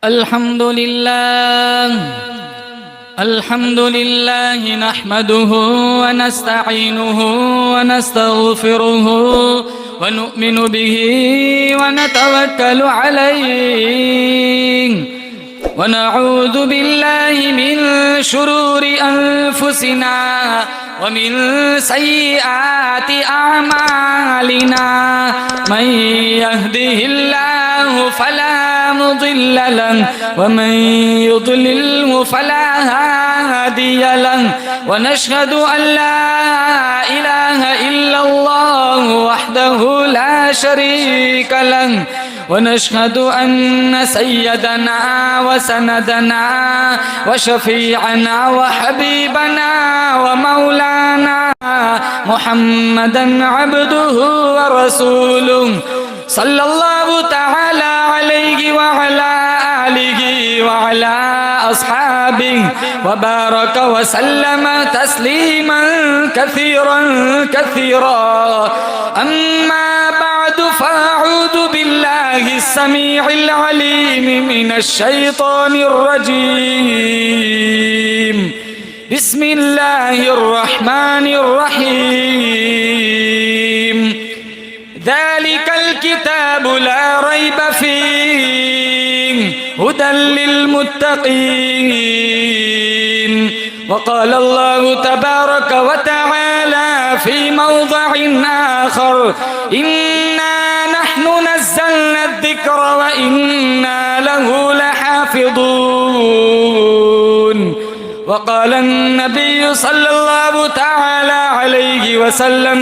अल्हम्दुलिल्लाह नहमदुहु व नस्तईनुहु व नस्तगफिरुहु व नुमिनु बिही व नतवक्कलु अलैहि व नऊज़ु बिल्लाहि मिन शुरूरि अनफुसिना व मिन सय्यिआति अअमालिना मन यहदिहिल्लाहु फला मुदिल्ल लहु व मन युद्लिल्हु फला हादिय लहु व नशहदु अन ला इलाहा इल्लल्लाह वहदहु ला शरीक लहु व नशहदु अन्न सय्यदना व सनदना व शफीअना व हबीबना व मौलाना मुहम्मदन अब्दुहु व रसूलुहु सल्लल्लाहु तआला अलैहि व अला आलिहि व अला अस्हाबिहि व बारक व सल्लम तस्लीमन कसीरन कसीरा अम्मा बअद फअऊज़ु बिल्लाहि अस्समीइल अलीम मिनश शैतानिर रजीम बिस्मिल्लाहिर रहमानिर रहीम ज़ालिकल किताबु ला रैब फीहि हुदल लिलमुत्तक़ीन वक़ाल अल्लाहु तबारक व तआला फ़ी मौज़िइन आख़र इन्ना नहनु नज़्ज़लना अज़्ज़िक्र व इन्ना लहु लहाफ़िज़ून वक़ाल अन्नबिय्यु सल्लल्लाहु तआला अलैहि वसल्लम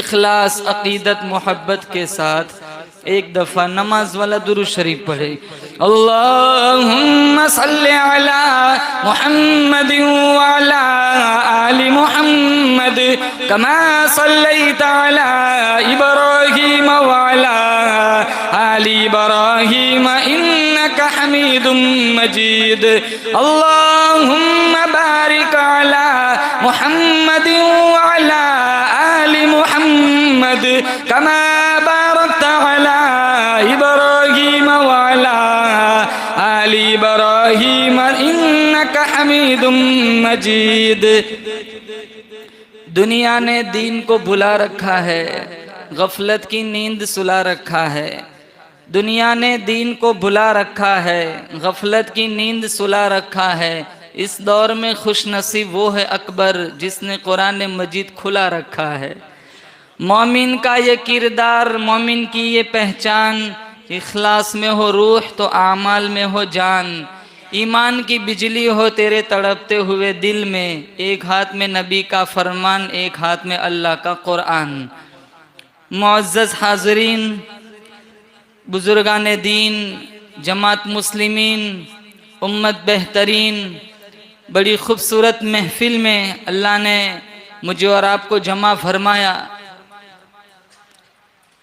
इखलास अकीदत मोहब्बत के साथ एक दफ़ा नमाज वाला दुरूद शरीफ पढ़े। अल्लाहुम्मा सल्लि अला मुहम्मद व अला आलि मुहम्मद कमा सल्लैता अला इब्राहीम व अला आलि इब्राहीम इन्नका हमीदुम मजीद। अल्लाहुम्मा बारिक अला मुहम्मद व अला आलि मुहम्मद कमा बारकता अला इब्राहीम व अला आलि इब्राहीम इन्नका हमीदुम मजीद। दुनिया ने दीन को भुला रखा है, गफलत की नींद सुला रखा है। दुनिया ने दीन को भुला रखा है, गफलत की नींद सुला रखा है। इस दौर में खुश नसीब वो है अकबर जिसने कुरान मजीद खुला रखा है। मोमिन का ये किरदार, मोमिन की ये पहचान, इखलास में हो रूह तो आमाल में हो जान। ईमान की बिजली हो तेरे तड़पते हुए दिल में, एक हाथ में नबी का फरमान, एक हाथ में अल्लाह का कुरान। मुअज़्ज़ज़ हाज़रीन, बुजुर्गान दीन, जमात मुस्लिमीन, उम्मत बेहतरीन, बड़ी खूबसूरत महफिल में अल्लाह ने मुझे और आपको जमा फरमाया।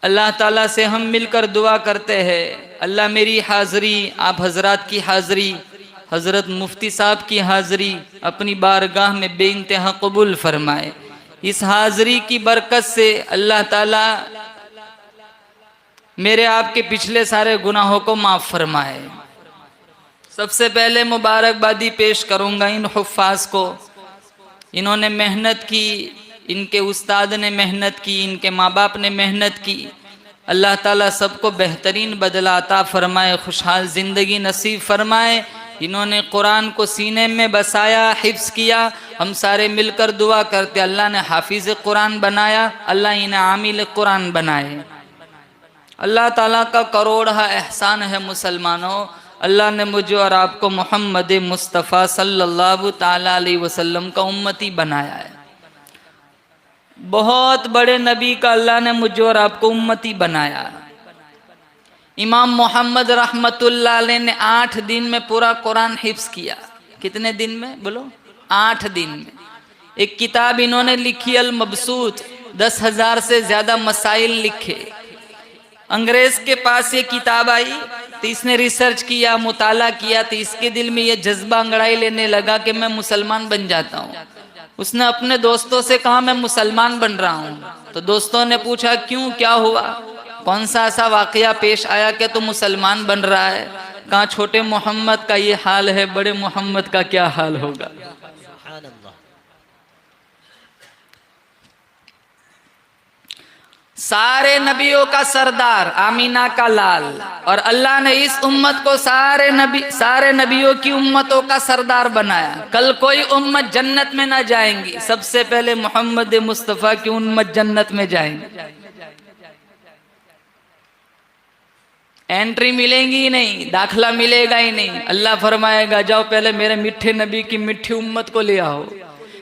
अल्लाह ताला से हम मिलकर दुआ करते हैं, अल्लाह मेरी हाज़री, आप हज़रात की हाज़री, हज़रत मुफ्ती साहब की हाज़री अपनी बारगाह में बेइंतहा कबूल फरमाए। इस हाज़री की बरकत से अल्लाह ताला मेरे आपके पिछले सारे गुनाहों को माफ़ फरमाए। सबसे पहले मुबारकबादी पेश करूँगा इन हुफ़्फ़ाज़ को। इन्होंने मेहनत की, इनके उस्ताद ने मेहनत की, इनके माँ बाप ने मेहनत की। अल्लाह ताला सबको बेहतरीन बदला अता फरमाए, खुशहाल ज़िंदगी नसीब फरमाए। इन्होंने कुरान को सीने में बसाया, हिफ्ज़ किया। हम सारे मिलकर दुआ करते अल्लाह ने हाफिज़ कुरान बनाया, अल्लाह इन्हें आमिल कुरान बनाए। अल्लाह ताला का करोड़ा एहसान है मुसलमानों, अल्लाह ने मुझे और आपको मोहम्मद मुस्तफ़ा सल्लल्लाहु ताला अलैहि वसल्लम का उम्मती बनाया है। बहुत बड़े नबी का अल्लाह ने मुझे और आपको उम्मती बनाया। इमाम मोहम्मद रहमतुल्लाह अलैह ने 8 दिन में पूरा कुरान हिफ्ज़ किया। कितने दिन में बोलो? 8 दिन में। एक किताब इन्होंने लिखी अल मबसूत, 10,000 से ज़्यादा मसाइल लिखे। अंग्रेज़ के पास ये किताब आई तो इसने रिसर्च किया, मुताला किया, तो इसके दिल में ये जज्बा अंगड़ाई लेने लगा कि मैं मुसलमान बन जाता हूँ। उसने अपने दोस्तों से कहा मैं मुसलमान बन रहा हूँ। तो दोस्तों ने पूछा क्यों, क्या हुआ, कौन सा ऐसा वाकया पेश आया कि तो मुसलमान बन रहा है? कहा छोटे मोहम्मद का ये हाल है, बड़े मोहम्मद का क्या हाल होगा। सारे नबियों का सरदार, आमीना का लाल, और अल्लाह ने इस उम्मत को सारे नबियों की उम्मतों का सरदार बनाया। कल कोई उम्मत जन्नत में ना जाएंगी, सबसे पहले मोहम्मद मुस्तफ़ा की उम्मत जन्नत में जाएंगी। एंट्री मिलेगी ही नहीं, दाखला मिलेगा ही नहीं। अल्लाह फरमाएगा जाओ पहले मेरे मीठे नबी की मीठी उम्मत को ले आओ।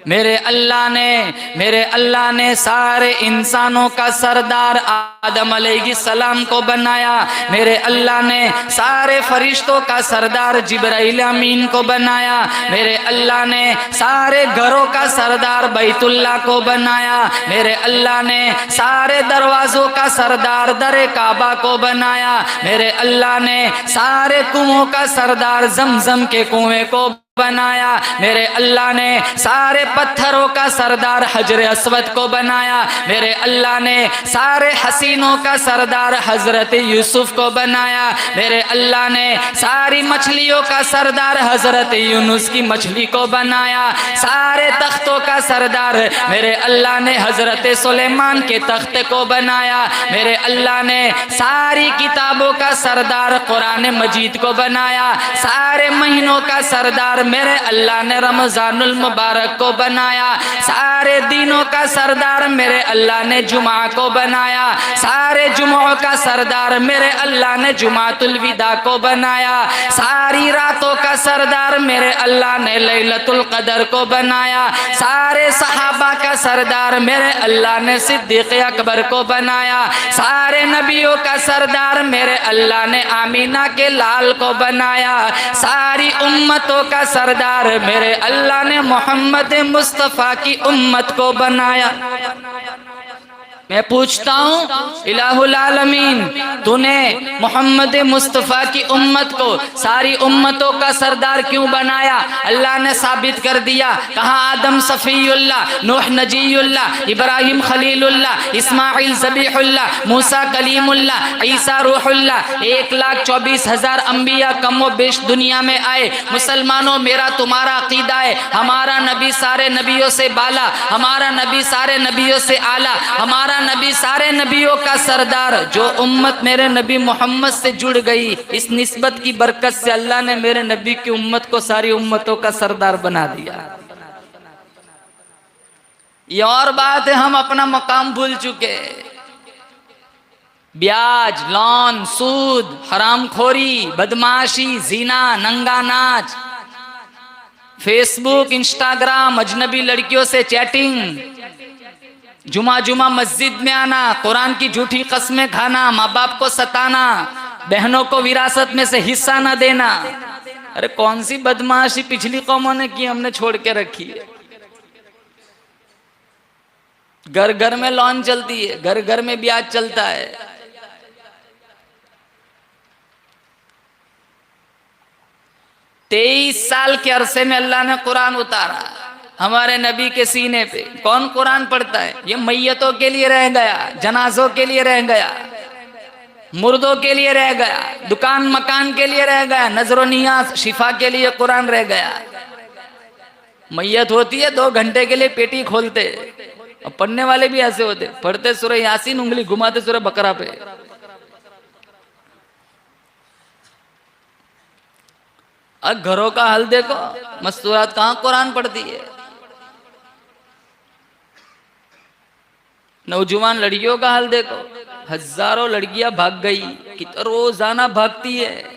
मेरे अल्लाह ने सारे इंसानों का सरदार आदम अलैहिस्सलाम को बनाया। मेरे अल्लाह ने सारे फरिश्तों का सरदार जिब्राइल अमीन को बनाया। मेरे अल्लाह ने सारे घरों का सरदार बैतुल्लाह को बनाया। मेरे अल्लाह ने सारे दरवाज़ों का सरदार दर काबा को बनाया। मेरे अल्लाह ने सारे कुओं का सरदार जमजम के कुएं को बनाया। मेरे अल्लाह ने सारे पत्थरों का सरदार हजर अस्वद को बनाया। मेरे अल्लाह ने सारे हसीनों का सरदार हजरत यूसुफ को बनाया। मेरे अल्लाह ने सारी मछलियों का सरदार हजरत यूनुस की मछली को बनाया। सारे तख्तों का सरदार मेरे अल्लाह ने हजरत सुलेमान के तख्त को बनाया। मेरे अल्लाह ने सारी किताबों का सरदार कुरान मजीद को बनाया। सारे महीनों का सरदार मेरे अल्लाह ने रमजानुल मुबारक को बनाया। सारे दिनों का सरदार मेरे अल्लाह ने जुमा को बनाया। सारे जुमों का सरदार मेरे अल्लाह ने जुमातुल विदा को बनाया। सारी रातों का सरदार मेरे अल्लाह ने लैलतुल कदर को बनाया। सारे सहाबा का सरदार मेरे अल्लाह ने सिद्दीक़ अकबर को बनाया। सारे नबियों का सरदार मेरे अल्लाह ने आमीना के लाल को बनाया। सारी उम्मतों का सरदार मेरे अल्लाह ने मोहम्मद मुस्तफ़ा की उम्मत को बनाया। मैं पूछता हूँ इलाहुल आलमीन, तूने मोहम्मद मुस्तफ़ा की उम्मत को सारी उम्मतों का सरदार क्यों बनाया? अल्लाह ने साबित कर दिया। कहा आदम सफ़ीउल्लाह, नूह नजीयुल्लाह, इब्राहिम खलीलुल्लाह, इस्माइल ज़बीहुल्लाह, मूसा कलीमुल्लाह, ईसा रूहुल्लाह। 1,24,000 अंबिया कमो बेश दुनिया में आए। मुसलमानों, मेरा तुम्हारा अकीदा है हमारा नबी सारे नबियों से बाला, हमारा नबी सारे नबियों से आला, हमारा नबी सारे नबियों का सरदार। जो उम्मत मेरे नबी मोहम्मद से जुड़ गई, इस निस्बत की बरकत से अल्लाह ने मेरे नबी की उम्मत को सारी उम्मतों का सरदार बना दिया। ये और बात है, हम अपना मकाम भूल चुके। ब्याज, लोन, सूद, हरामखोरी, बदमाशी, जीना, नंगा नाच, फेसबुक, इंस्टाग्राम, अजनबी लड़कियों से चैटिंग, जुमा मस्जिद में आना, कुरान की झूठी कस्में खाना, माँ बाप को सताना, बहनों को विरासत में से हिस्सा न देना। अरे कौन सी बदमाशी पिछली कौमों ने की, हमने छोड़ के रखी है। घर घर में लोन चलती है, घर घर में ब्याज चलता है। 23 साल के अरसे में अल्लाह ने कुरान उतारा हमारे नबी के सीने पे। कौन कुरान पढ़ता है? ये मैयतों के लिए रह गया, जनाजों के लिए रह गया, मुर्दों के लिए रह गया, दुकान मकान के लिए रह गया, नजर नियाज शिफा के लिए कुरान रह गया। मैयत होती है 2 घंटे के लिए पेटी खोलते, और पढ़ने वाले भी ऐसे होते, पढ़ते सूरह यासीन, उंगली घुमाते सूरह बकरा पे। और घरों का हाल देखो, मस्तूरात कहाँ कुरान पढ़ती है। नौजवान लड़कियों का हाल देखो, हजारों लड़कियां भाग गई, कितना रोजाना भागती है,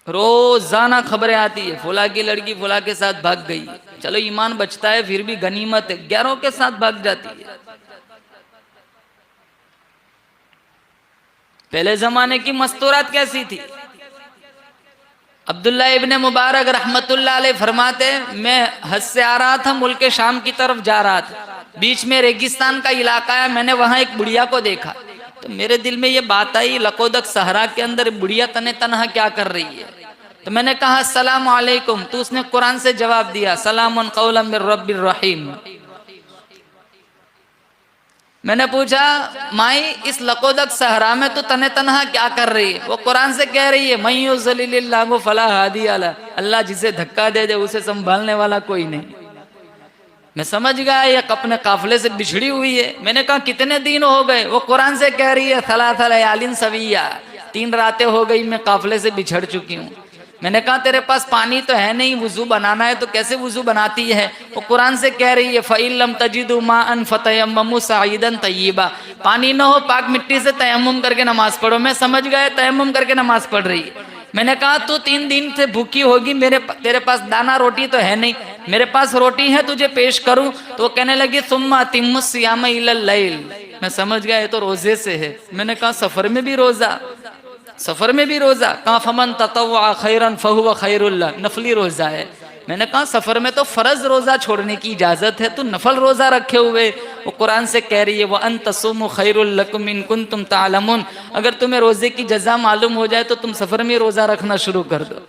रोजाना खबरें आती है, फुला की लड़की फुला के साथ भाग गई। चलो ईमान बचता है फिर भी गनीमत है, 11 के साथ भाग जाती है। पहले जमाने की मस्तूरात कैसी थी? अब्दुल्ला इब्ने मुबारक रहमतुल्लाह अलैह फरमाते, मैं हज से आ रहा था, मुल्क शाम की तरफ जा रहा था, बीच में रेगिस्तान का इलाका है, मैंने वहां एक बुढ़िया को देखा, तो मेरे दिल में ये बात आई, लकोदक सहरा के अंदर बुढ़िया तने तनहा क्या कर रही है? तो मैंने कहा अस्सलामु अलैकुम, तो उसने कुरान से जवाब दिया सलामुन कौलन मिर रब्बिर रहीम। मैंने पूछा माई इस लकोदक सहरा में तो तने तनहा क्या कर रही है? वो कुरान से कह रही है मय्युज़लिलिल्लाहु फला हादी अला, अल्लाह जिसे धक्का दे दे उसे संभालने वाला कोई नहीं। मैं समझ गया ये अपने काफिले से बिछड़ी हुई है। मैंने कहा कितने दिन हो गए? वो कुरान से कह रही है सलासा लयालिन सविया, 3 रातें हो गई मैं काफिले से बिछड़ चुकी हूँ। मैंने कहा तेरे पास पानी तो है नहीं, वुजू बनाना है तो कैसे वुजू बनाती है? वो कुरान से कह रही है फ़इल्लम तजिदु माअन फतयम्ममु सईदन तय्यिबा, पानी न हो पाक मिट्टी से तयम्मुम करके नमाज पढ़ो। मैं समझ गया तयम्मुम करके नमाज पढ़ रही है। मैंने कहा तू 3 दिन से भूखी होगी, तेरे पास दाना रोटी तो है नहीं, मेरे पास रोटी है तुझे पेश करूं? तो वो कहने लगी सुम्मा तिम्मु सियाम इलल लैल। मैं समझ गया ये तो रोजे से है। मैंने कहा सफर में भी रोजा, सफर में भी रोजा? कहा फमन ततव्वा खैरन फहुव खैरुल लह, नफली रोजा है। मैंने कहा सफर में तो फर्ज रोजा छोड़ने की इजाजत है, तू नफल रोजा रखे हुए। वो कुरान से कह रही है व अन तसुमु खैरुल लकुम इन कुंतुम तालमुन, अगर तुम्हें रोजे की जजा मालूम हो जाए तो तुम सफर में रोजा रखना शुरू कर दो।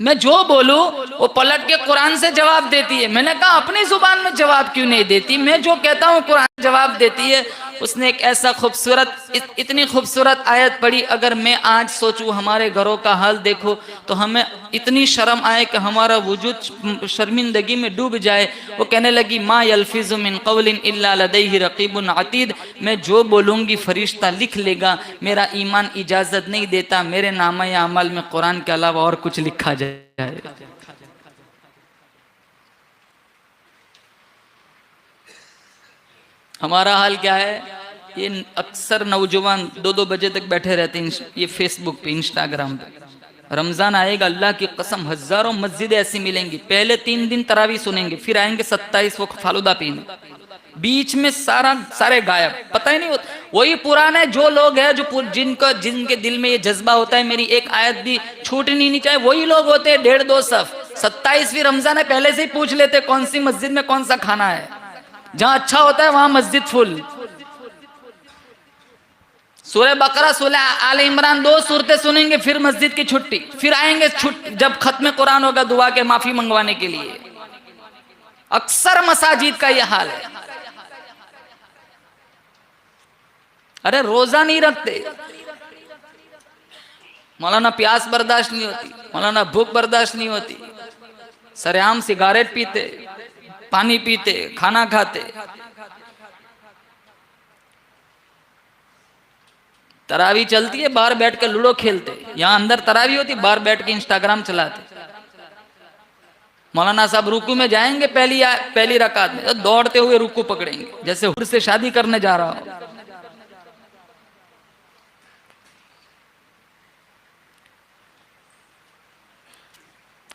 मैं जो बोलूं वो पलट के कुरान से जवाब देती है। मैंने कहा अपनी जुबान में जवाब क्यों नहीं देती? मैं जो कहता हूँ कुरान जवाब देती है। उसने एक ऐसा खूबसूरत, इतनी खूबसूरत आयत पढ़ी, अगर मैं आज सोचूं हमारे घरों का हाल देखो तो हमें इतनी शर्म आए कि हमारा वजूद शर्मिंदगी में डूब जाए। वो कहने लगी मा यल्फिज़ु मिन क़ौलिन इल्ला लदैहि रक़ीबुन अतीद, मैं जो बोलूँगी फरिश्ता लिख लेगा, मेरा ईमान इजाज़त नहीं देता मेरे नामा अमल में कुरान के अलावा और कुछ लिखा जाए। हमारा हाल क्या है? ये अक्सर नौजवान 2-2 बजे तक बैठे रहते हैं ये फेसबुक पे, इंस्टाग्राम पे। रमजान आएगा अल्लाह की कसम हजारों मस्जिदें ऐसी मिलेंगी, पहले 3 दिन तरावी सुनेंगे, फिर आएंगे 27 वो फालूदा पीने, बीच में सारे गायब, पता ही नहीं होता। वही पुराने जो लोग हैं जो जिनके दिल में ये जज्बा होता है मेरी एक आयत भी छूटनी नहीं चाहिए, वही लोग होते हैं 1.5-2 सफ। 27वीं रमजान है पहले से ही पूछ लेते कौन सी मस्जिद में कौन सा खाना है, जहां अच्छा होता है वहां मस्जिद फुल। सूरह बकरा सूरह आल इमरान 2 सूरतें सुनेंगे, फिर मस्जिद की छुट्टी, फिर आएंगे जब खत्म कुरान होगा दुआ के माफी मंगवाने के लिए। अक्सर मसाजिद का यह हाल है। अरे रोजा नहीं रखते, मौलाना प्यास बर्दाश्त नहीं होती, मौलाना भूख बर्दाश्त नहीं होती, सरेआम सिगारेट पीते, पानी पीते, खाना खाते। तरावी चलती है बाहर बैठ के लूडो खेलते, यहां अंदर तरावी होती बाहर बैठ के इंस्टाग्राम चलाते। मौलाना साहब रुकू में जाएंगे पहली रकात में तो दौड़ते हुए रुकू पकड़ेंगे जैसे हुर से शादी करने जा रहा हो।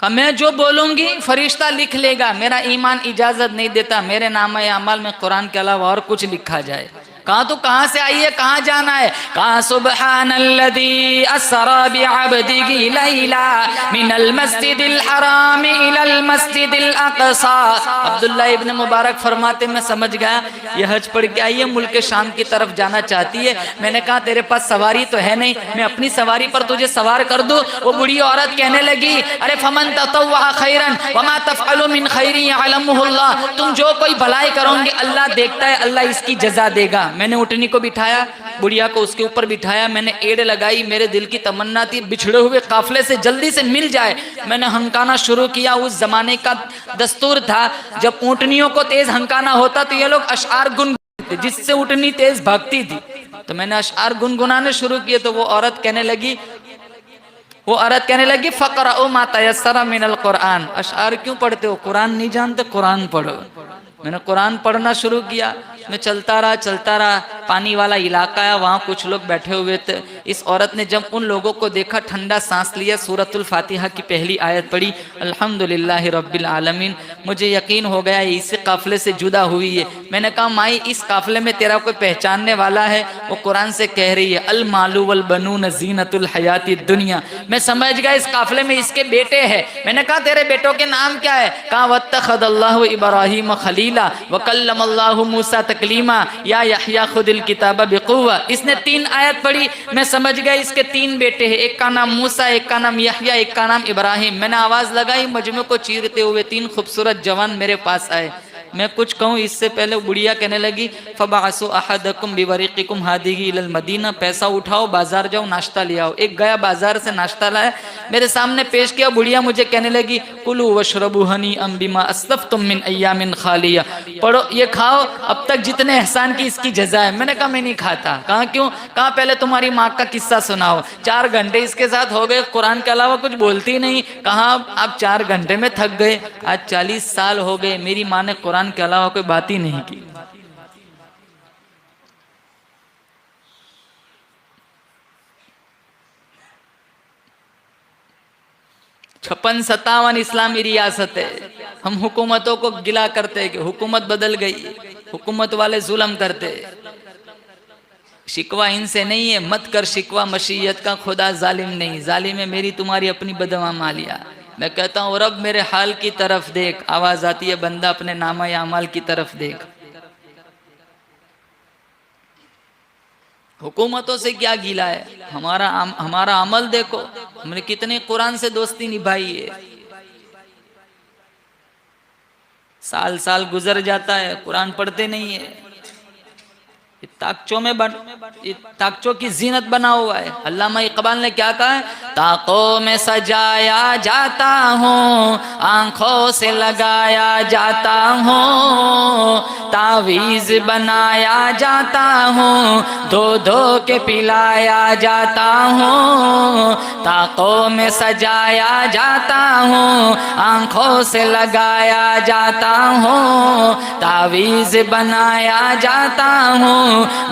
मैं जो बोलूंगी फरिश्ता लिख लेगा, मेरा ईमान इजाजत नहीं देता मेरे नामे अमल में कुरान के अलावा और कुछ लिखा जाए। कहा तो कहाँ से आई है, कहाँ जाना है? कहा सुब्हानल्लज़ी अस्रा बिअब्दिही लैला मिनल मस्जिदिल हराम इलल मस्जिदिल अक़सा। अब्दुल्ला इब्न मुबारक फरमाते मैं समझ गया ये हज पढ़ के आई है, मुल्क शाम की तरफ जाना चाहती है। मैंने कहा तेरे पास सवारी तो है नहीं, मैं अपनी सवारी पर तुझे सवार कर दूं? वो बूढ़ी औरत कहने लगी अरे फमन ततव्वा खैरन वमा तफअलु मिन खैरि यअलमुहुल्लाह, तुम जो कोई भलाई करोगे अल्लाह देखता है, अल्लाह इसकी जजा देगा। मैंने उठनी को बिठाया, बुढ़िया को उसके ऊपर बिठाया, मैंने एड़ लगाई, मेरे दिल की तमन्ना थी बिछड़े हुए काफिले से जल्दी से मिल जाए। मैंने हंकाना शुरू किया। उस जमाने का दस्तूर था जब ऊँटनियों को तेज हंकाना होता तो ये लोग अशआर गुनगुनाते जिससे ऊँटनी तेज भागती थी। तो मैंने अशआर गुनगुनाने शुरू किए तो वो औरत कहने लगी फ़क़रअू मा तयस्सरा मिनल कुरान। अशआर क्यों पढ़ते हो, कुरान नहीं जानते, कुरान पढ़ो। मैंने कुरान पढ़ना शुरू किया। मैं चलता रहा, पानी वाला इलाका है, वहाँ कुछ लोग बैठे हुए थे। इस औरत ने जब उन लोगों को देखा, ठंडा सांस लिया, सूरतुल फातिहा की पहली आयत पढ़ी, अल्हम्दुलिल्लाहि रब्बिल आलमीन। मुझे यकीन हो गया इसी काफिले से जुदा हुई है। मैंने कहा माई, इस काफिले में तेरा कोई पहचानने वाला है? वो कुरान से कह रही है अल मालू वल बनून ज़ीनतुल हयाती दुनिया। मैं समझ गया इस काफिले में इसके बेटे हैं। मैंने कहा तेरे बेटों के नाम क्या है? कहा वत्तखदल्लाहु इब्राहीम खलीला व कल्लमल्लाहु मूसा तकलीमा या यहया खुदिल किताब बिकुव्वा। इसने 3 आयत पढ़ी। मैं समझ गया इसके 3 बेटे हैं, एक का नाम मूसा, एक का नाम यहया, एक का नाम इब्राहिम। मैंने आवाज लगाई, मजमे को चीरते हुए 3 खूबसूरत जवान मेरे पास आए। मैं कुछ कहूँ इससे पहले बुढ़िया कहने लगी फ़बाअसु अहदकुम बिवरीक़िकुम हादिही इलल मदीना। पैसा उठाओ, बाजार जाओ, नाश्ता ले आओ। एक गया बाजार से नाश्ता लाया, मेरे सामने पेश किया। बुढ़िया मुझे कहने लगी कुलू वशरबू हनीअम बिमा अस्लफ्तुम मिन अय्यामिन खालिया। पढ़ो, ये खाओ, अब तक जितने एहसान की इसकी जज़ा है। मैंने कहा मैं नहीं खाता। कहा क्यों? कहा पहले तुम्हारी माँ का किस्सा सुनाओ। 4 घंटे इसके साथ हो गए, कुरान के अलावा कुछ बोलती नहीं। कहा आप 4 घंटे में थक गए। आज 40 साल हो गए, मेरी माँ ने कुरान के अलावा कोई बात ही नहीं की। 56-57 इस्लामी रियासत है। हम हुकूमतों को गिला करते हैं कि हुकूमत बदल गई, हुकूमत वाले जुल्म करते। शिकवा इनसे नहीं है, मत कर शिकवा मशीयत का, खुदा जालिम नहीं। जालिम है मेरी तुम्हारी अपनी बदवा मालिया। मैं कहता हूँ रब मेरे हाल की तरफ देख। आवाज आती है बंदा अपने नामा या अमाल की तरफ देख। हुकूमतों से क्या गिला है, हमारा अमल देखो। हमने कितने कुरान से दोस्ती निभाई है। साल साल गुजर जाता है, कुरान पढ़ते नहीं है। ताकचों की जीनत बना हुआ है। अल्लामा इकबाल ने क्या कहा है? ताकों में सजाया जाता हूँ, आंखों से लगाया जाता हूँ, तावीज बनाया जाता हूँ, धो धो के पिलाया जाता हूँ। ताकों में सजाया जाता हूँ, आंखों से लगाया जाता हूँ, तावीज बनाया जाता हूँ,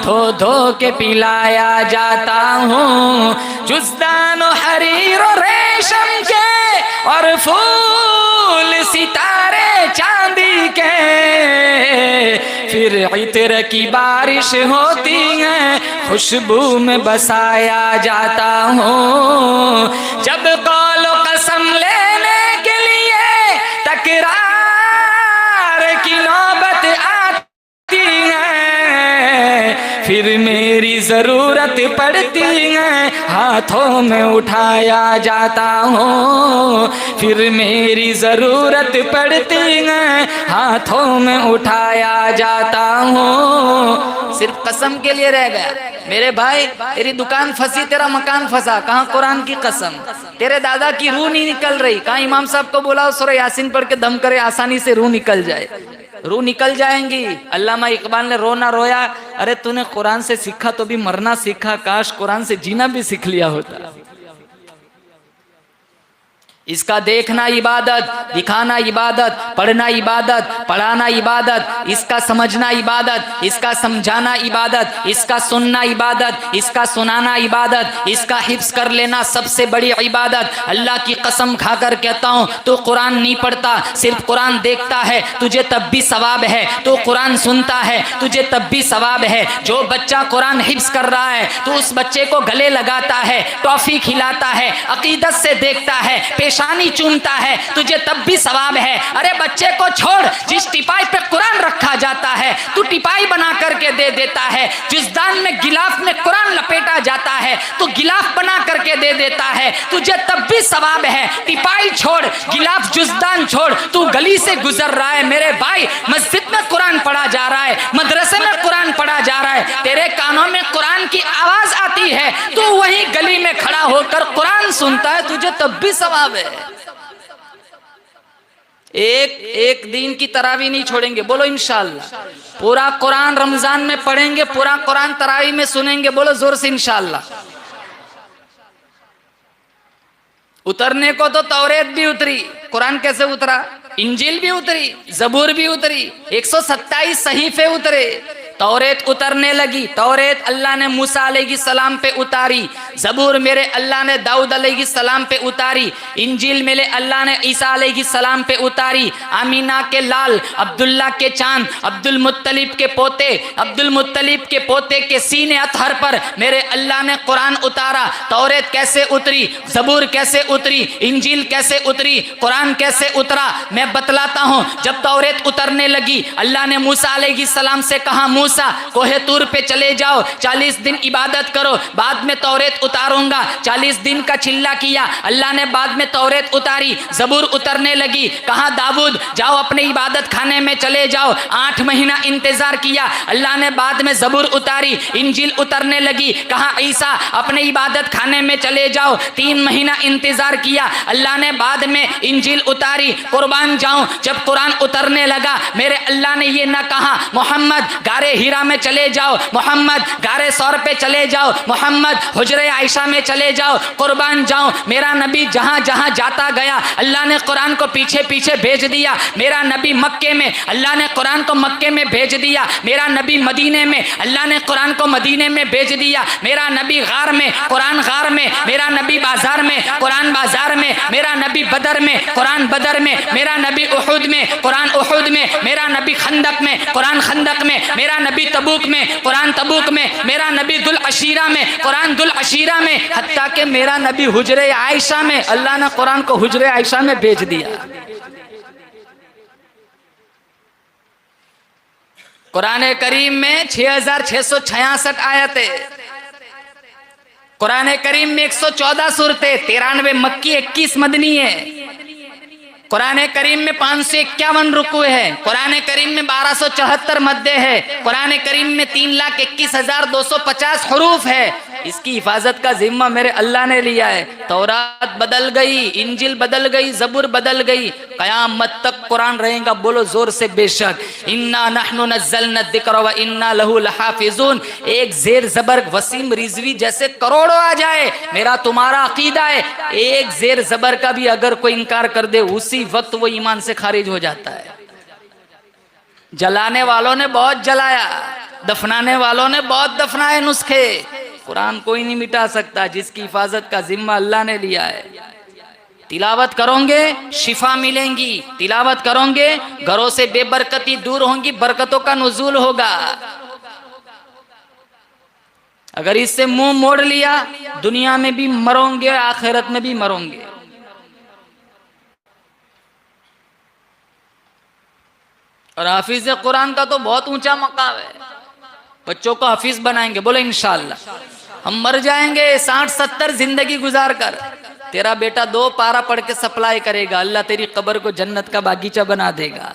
धो धो के पिलाया जाता हूँ। जुज़दान हरीर रेशम के और फूल सितारे चांदी के, फिर इत्र की बारिश होती है, खुशबू में बसाया जाता हूँ। जब कौलो कसम लेने के लिए तकरार की नौबत आती है, फिर मेरी जरूरत पड़ती है, हाथों में उठाया जाता हूँ। फिर मेरी जरूरत पड़ती है, हाथों में उठाया जाता हूँ। सिर्फ कसम के लिए रह गया। मेरे भाई तेरी दुकान फंसी, तेरा मकान फंसा, कहाँ कुरान की कसम। तेरे दादा की रूह नहीं निकल रही, कहाँ इमाम साहब को बुलाओ सूरह यासीन पढ़ के दम करे, आसानी से रूह निकल जाए। रूह निकल जाएंगी। अल्लामा इकबाल ने रोना रोया, अरे तूने कुरान से सीखा तो भी मरना सीखा, काश कुरान से जीना भी सीख लिया होता। इसका देखना इबादत, दिखाना इबादत, पढ़ना इबादत, पढ़ाना इबादत, इसका समझना इबादत, इसका समझाना इबादत, इसका सुनना इबादत, इसका सुनाना इबादत, इसका हिफ्स कर लेना सबसे बड़ी इबादत। अल्लाह की कसम खाकर कहता हूँ, तू कुरान नहीं पढ़ता, सिर्फ कुरान देखता है, तुझे तब भी सवाब है। तू कुरान सुनता है, तुझे तब भी सवाब है। जो बच्चा कुरान हिफ्स कर रहा है, तो उस बच्चे को गले लगाता है, टॉफी खिलाता है, अकीदत से देखता है, पेशानी चूमता है, तुझे तब भी सवाब है। अरे बच्चे को छोड़, जिस टिपाई पे कुरान रखा जाता है तू टिपाई बना करके दे देता है। जिस दान में गिलाफ में कुरान लपेटा जाता है तू गिलाफ बना करके दे देता है, तुझे तब भी सवाब है। टिपाई छोड़, गिलाफ जुज़दान छोड़, तू गली से गुजर रहा है मेरे भाई, मस्जिद में कुरान पढ़ा जा रहा है, मदरसे में कुरान पढ़ा जा रहा है, तेरे कानों में कुरान की आवाज आती है, तू वही गली में खड़ा होकर कुरान सुनता है, तुझे तब भी सवाब है। एक दिन की तरावी नहीं छोड़ेंगे, बोलो इंशाअल्लाह। पूरा कुरान रमजान में पढ़ेंगे, पूरा कुरान तरावी में सुनेंगे, बोलो जोर से इंशाअल्लाह। उतरने को तो तौरेत भी उतरी, कुरान कैसे उतरा? इंजील भी उतरी, जबूर भी उतरी, 127 सहीफे उतरे, तौरेत उतरने लगी। तौरेत अल्लाह ने मूसा अलैहिस्सलाम पे उतारी, जबूर मेरे अल्लाह ने दाऊद अलैहिस्सलाम पे उतारी, इंजील मेरे अल्लाह ने ईसा अलैहिस्सलाम पे उतारी। आमीना के लाल, अब्दुल्ला के चांद, अब्दुल मुत्तलिब के पोते, अब्दुल मुत्तलिब के पोते के सीने अतहर पर मेरे अल्लाह ने कुरान उतारा। तौरेत कैसे उतरी, जबूर कैसे उतरी, इंजील कैसे उतरी, कुरान कैसे उतरा, मैं बतलाता हूँ। जब तौरेत उतरने लगी, अल्लाह ने मूसा अलैहिस्सलाम से कहा, मूसा कोहे तूर पे चले जाओ, 40 दिन इबादत करो, बाद में तौरेत उतारूंगा। 40 दिन का चिल्ला किया, अल्लाह ने बाद में तौरेत उतारी, जबूर उतरने लगी। कहा दाऊद जाओ अपने इबादत खाने में चले जाओ, 8 महीना इंतजार किया, अल्लाह ने बाद में जबूर उतारी, इंजील उतरने लगी। कहा ईसा अपने इबादत खाने में चले जाओ, 3 महीना इंतजार किया, अल्लाह ने बाद में इंजील उतारी। कुर्बान जाऊं, जब कुरान उतरने लगा, मेरे अल्लाह ने ये ना कहा मोहम्मद गारे हीरा में चले जाओ, मोहम्मद गारे सौर पे चले जाओ, मोहम्मद हुजरे आयशा में चले जाओ। कुर्बान जाऊं, मेरा नबी जहां जहां जाता गया, अल्लाह ने कुरान को पीछे पीछे भेज दिया। मेरा नबी मक्के में, अल्लाह ने कुरान को मक्के में भेज दिया। मेरा नबी मदीने में, अल्लाह ने कुरान को मदीने में भेज दिया। मेरा नबी गार में, कुरान गार में, मेरा नबी बाजार में, कुरान बाजार में, मेरा नबी बदर में, कुरान बदर में, मेरा नबी उहुद में, कुरान उहुद में, मेरा नबी खंदक में, कुरान खंदक में, मेरा नबी तबूक में, कुरान तबूक में, मेरा नबी दुल अशीरा में, कुरान दुल अशीरा में, हत्ता के मेरा नबी हुजरे आयशा में, अल्लाह ने कुरान को हुजरे आयशा में भेज दिया। कुरान करीम में 6666 आयतें, कुरान करीम में 114 सूरतें, 93 मक्की, 21 मदनी है। कुरान करीम में 551 रुकू है। कुरान करीम में 1274 मद्दे है। कुरान करीम में 3,21,250 हरूफ है। इसकी हिफाजत का जिम्मा मेरे अल्लाह ने लिया है। तौरात बदल गई, इंजिल बदल गई, जबूर बदल गई, कयामत तक कुरान रहेगा, बोलो जोर से बेशक। इन्ना नहनु नज़्ज़लना ज़िक्र व इन्ना लहू लहाफ़िज़ून। एक जेर जबर वसीम रिजवी जैसे करोड़ों आ जाए, मेरा तुम्हारा अकीदा है, एक जेर जबर का भी अगर कोई इनकार कर दे, उसी वक्त वो ईमान से खारिज हो जाता है। जलाने वालों ने बहुत जलाया, दफनाने वालों ने बहुत दफनाए नुस्खे, कुरान कोई नहीं मिटा सकता, जिसकी हिफाजत का जिम्मा अल्लाह ने लिया है। तिलावत करोगे शिफा मिलेंगी, तिलावत करोगे घरों से बेबरकती दूर होंगी, बरकतों का नुज़ूल होगा। अगर इससे मुंह मोड़ लिया, दुनिया में भी मरोगे, आखिरत में भी मरोगे। और हाफिज कुरान का तो बहुत ऊंचा मकाम है, बच्चों को हाफिज बनाएंगे, बोले इंशाअल्लाह। हम मर जाएंगे 60-70 जिंदगी गुजार कर, तेरा बेटा 2 पारा पढ़ के सप्लाई करेगा, अल्लाह तेरी कब्र को जन्नत का बागीचा बना देगा।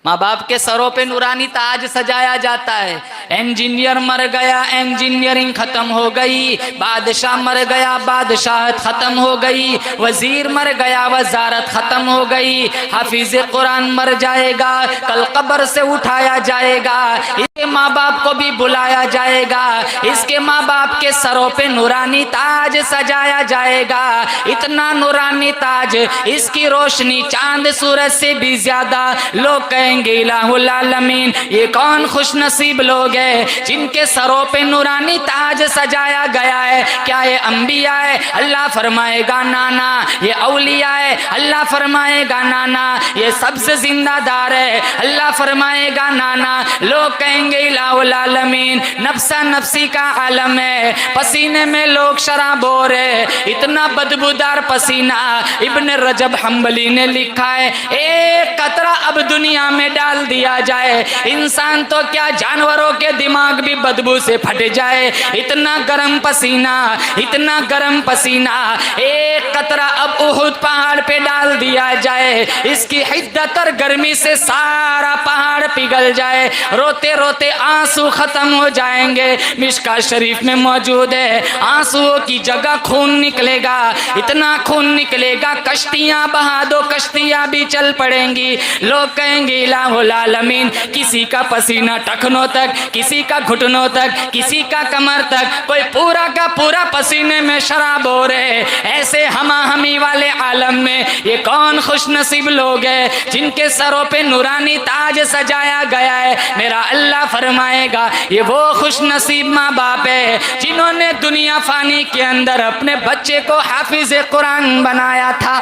माँ बाप के सरों पे नूरानी ताज सजाया जाता है। इंजीनियर मर गया, इंजीनियरिंग खत्म हो गई, बादशाह मर गया, बादशाहत खत्म हो गई, वजीर मर गया, वजारत खत्म हो गई। हाफिज कुरान मर जाएगा, कल कब्र से उठाया जाएगा, इसके माँ बाप को भी बुलाया जाएगा, इसके माँ बाप के सरों पे नूरानी ताज सजाया जाएगा। इतना नूरानी ताज, इसकी रोशनी चांद सूरज से भी ज्यादा। लोग कहेंगे इलाहुल आलमीन, ये कौन खुश नसीब लोग हैं जिनके सरों पे नूरानी ताज सजाया गया है। क्या ये अंबिया है? अल्लाह फरमाएगा नाना। ये औलिया है? अल्लाह फरमाएगा नाना। ये सबसे जिंदादार है? अल्लाह फरमाएगा नाना। लोग कहेंगे इलाहुल आलमीन, नफ्सा नफ्सी का आलम है, पसीने में लोग शराबोर है, इतना बदबूदार पसीना। इब्न रजब हम्बली ने लिखा है, एक कतरा अब दुनिया में डाल दिया जाए, इंसान तो क्या जानवरों के दिमाग भी बदबू से फट जाए। इतना गर्म पसीना, इतना गर्म पसीना, एक कतरा अब उहुद पहाड़ पे डाल दिया जाए, इसकी हिद्दत और गर्मी से सारा पहाड़ पिघल जाए, रोते रोते आंसू खत्म हो जाएंगे। मिशका शरीफ में मौजूद है, आंसुओं की जगह खून निकलेगा, इतना खून निकलेगा कश्तियां बहा दो, कश्तियां भी चल पड़ेंगी। लोग कहेंगे इलाहुल आलमीन, किसी का पसीना टखनों तक, किसी का घुटनों तक, किसी का कमर तक, कोई पूरा का पूरा पसीने में शराब हो रहे। ऐसे हमाहमी वाले आलम में ये कौन खुश नसीब लोग हैं जिनके सरों पे नूरानी ताज सजाया गया है। मेरा अल्लाह फरमाएगा ये वो खुश नसीब माँ बाप है जिन्होंने दुनिया फानी के अंदर अपने बच्चे को हाफिज कुरान बनाया था।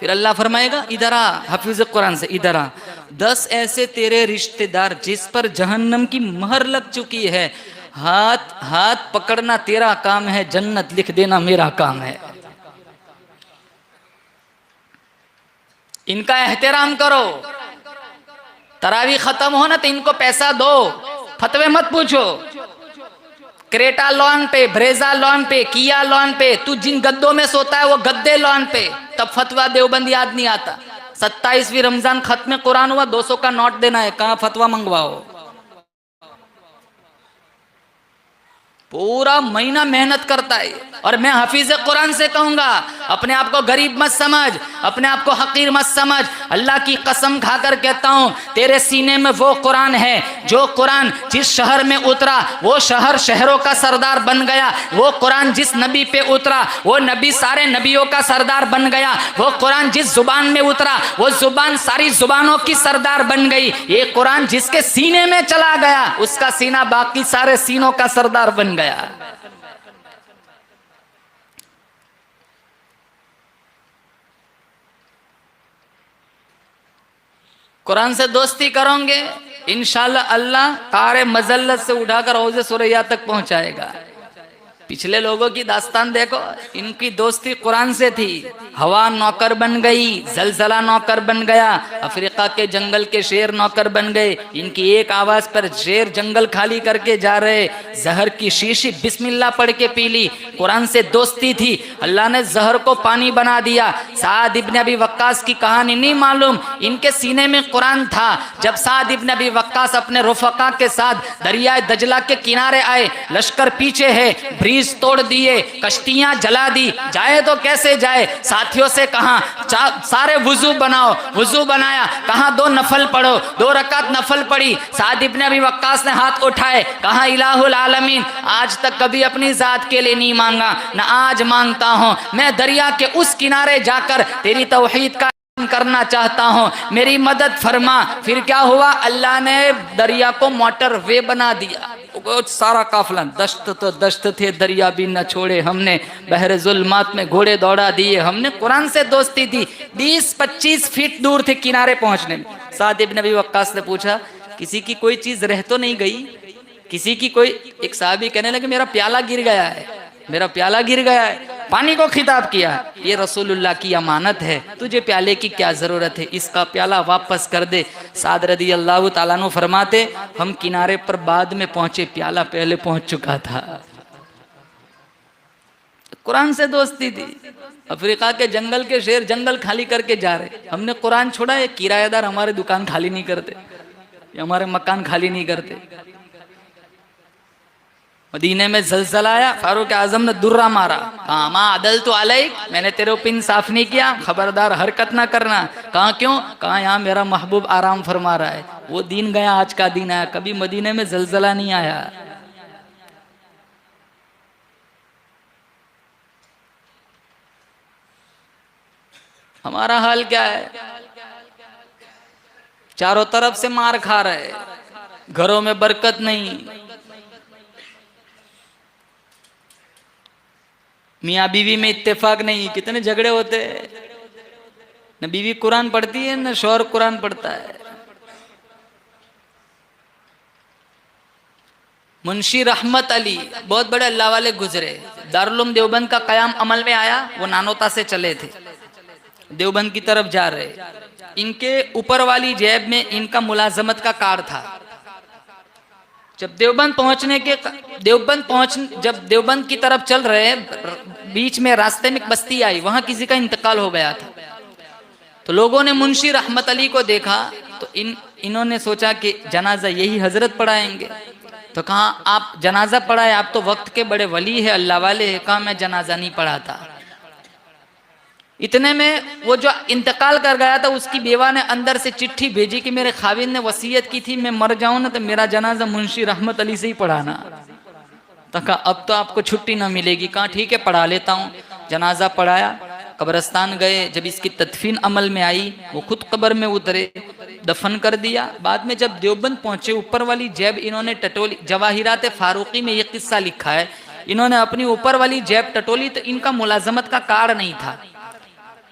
फिर अल्लाह फरमाएगा इधर आ, हाफिज कुरान से इधर आ, 10 ऐसे तेरे रिश्तेदार जिस पर जहन्नम की महर लग चुकी है, हाथ हाथ पकड़ना तेरा काम है, जन्नत लिख देना मेरा काम है। इनका एहतराम करो। तरावी खत्म हो ना तो इनको पैसा दो, फतवे मत पूछो। क्रेटा लॉन पे, ब्रेजा लॉन पे, किया लॉन पे, तू जिन गद्दों में सोता है वो गद्दे लॉन पे, तब फतवा देवबंद याद नहीं आता। 27वीं रमजान खत्म कुरान हुआ, 200 का नोट देना है, कहाँ फतवा मंगवाओ। पूरा महीना मेहनत करता है। और मैं हाफिज कुरान से कहूंगा अपने आप को गरीब मत समझ, अपने आप को हकीर मत समझ। अल्लाह की कसम खाकर कहता हूं तेरे सीने में वो कुरान है, जो कुरान जिस शहर में उतरा वो शहर शहरों का सरदार बन गया। वो कुरान जिस नबी पे उतरा वो नबी सारे नबियों का सरदार बन गया। वो कुरान जिस जुबान में उतरा वो जुबान सारी जुबानों की सरदार बन गई। ये कुरान जिसके सीने में चला गया उसका सीना बाकी सारे सीनों का सरदार बन गया। कुरान से दोस्ती करोगे इंशाअल्लाह अल्लाह कार मजल्लत से उठाकर हौज़े सुरैया तक पहुंचाएगा। पिछले लोगों की दास्तान देखो, इनकी दोस्ती कुरान से थी। हवा नौकर बन गई, जलजला नौकर बन गया, अफ्रीका के जंगल के शेर नौकर बन गए। इनकी एक आवाज पर शेर जंगल खाली करके जा रहे। जहर की शीशी बिस्मिल्लाह पढ़ के पी ली। कुरान से दोस्ती थी, अल्लाह ने जहर को पानी बना दिया। साद इब्न अबी वक्कास की कहानी नहीं मालूम, इनके सीने में कुरान था। जब साद इब्न अबी वक्कास अपने रुफका के साथ दरिया दजला के किनारे आए, लश्कर पीछे है, ब्रीज तोड़ दिए, कश्तियां जला दी, जाए तो कैसे जाए। साथियों से कहा सारे वुजू बनाओ, वुजू बनाया, कहा 2 नफल पढ़ो, 2 रकात नफल पढ़ी। साद इब्न अबी वक्कास ने हाथ उठाए, कहा इलाहुल आलमीन आज तक कभी अपनी जात के लिए नहीं मांगा, न आज मांगता हूं। मैं दरिया के उस किनारे जाकर तेरी तौहीद का करना चाहता हूं, मेरी मदद फरमा। फिर क्या हुआ, अल्लाह ने दरिया को मोटर वे बना दिया। सारा काफिला, दश्त तो दश्त थे दरिया भी न छोड़े हमने, बहरे जुल्मात में घोड़े दौड़ा दिए हमने। कुरान से दोस्ती थी। 20-25 फीट दूर थे किनारे पहुंचने में। साद इब्न अबी वक्कास ने पूछा किसी की कोई चीज रह तो नहीं गई, किसी की कोई। एक साहबी कहने लगे मेरा प्याला गिर गया है, मेरा प्याला गिर गया है। पानी को खिताब किया, ये रसूलुल्लाह की अमानत है, तुझे प्याले की क्या जरूरत है, इसका प्याला वापस कर दे। साद रदी अल्लाह ताला अन्हु फरमाते हम किनारे पर बाद में पहुंचे, प्याला पहले पहुंच चुका था। कुरान से दोस्ती थी। अफ्रीका के जंगल के शेर जंगल खाली करके जा रहे, हमने कुरान छोड़ा, ये किराएदार हमारे दुकान खाली नहीं करते, हमारे मकान खाली नहीं करते। मदीने में जलजला आया, फारूक आजम ने दुर्रा मारा, कहा माँ अदल तो अलैक, मैंने तेरे ऊपर इंसाफ नहीं किया, खबरदार हरकत ना करना। कहा क्यों, कहा यहाँ मेरा महबूब आराम फरमा रहा है। वो दिन गया, आज का दिन आया। कभी मदीने में जलजला नहीं आया। हमारा हाल क्या है, चारों तरफ से मार खा रहे, घरों में बरकत नहीं। मियाँ बीवी में इत्तेफाक नहीं, कितने झगड़े होते हैं। न बीवी कुरान पढ़ती है न शौहर कुरान पढ़ता है। मुंशी रहमत अली बहुत बड़े अल्लाह वाले गुजरे। दारुल उलूम देवबंद का कयाम अमल में आया, वो नानोता से चले थे, देवबंद की तरफ जा रहे। इनके ऊपर वाली जेब में इनका मुलाजमत का कार्ड था। जब देवबंद की तरफ चल रहे, बीच में रास्ते में एक बस्ती आई, वहां किसी का इंतकाल हो गया था। तो लोगों ने मुंशी रहमत अली को देखा, तो इन्होंने सोचा कि जनाजा यही हजरत पढ़ाएंगे। तो कहा आप जनाजा पढ़ाए, आप तो वक्त के बड़े वली है, अल्लाह वाले है। कहा मैं जनाजा नहीं पढ़ाता। इतने में वो जो इंतकाल कर गया था, उसकी बेवा ने अंदर से चिट्ठी भेजी कि मेरे खाविंद ने वसीयत की थी, मैं मर जाऊं ना तो मेरा जनाजा मुंशी रहमत अली से ही पढ़ाना। तो कहा अब तो आपको छुट्टी ना मिलेगी। कहा ठीक है पढ़ा लेता हूँ। जनाजा पढ़ाया, कब्रस्तान गए। जब इसकी तदफीन अमल में आई, वो खुद कब्र में उतरे, दफन कर दिया। बाद में जब देवबंद पहुंचे, ऊपर वाली जेब इन्होंने टटोली। जवाहिरात फारूकी में ये किस्सा लिखा है, इन्होंने अपनी ऊपर वाली जेब टटोली तो इनका मुलाजमत का कार्ड नहीं था।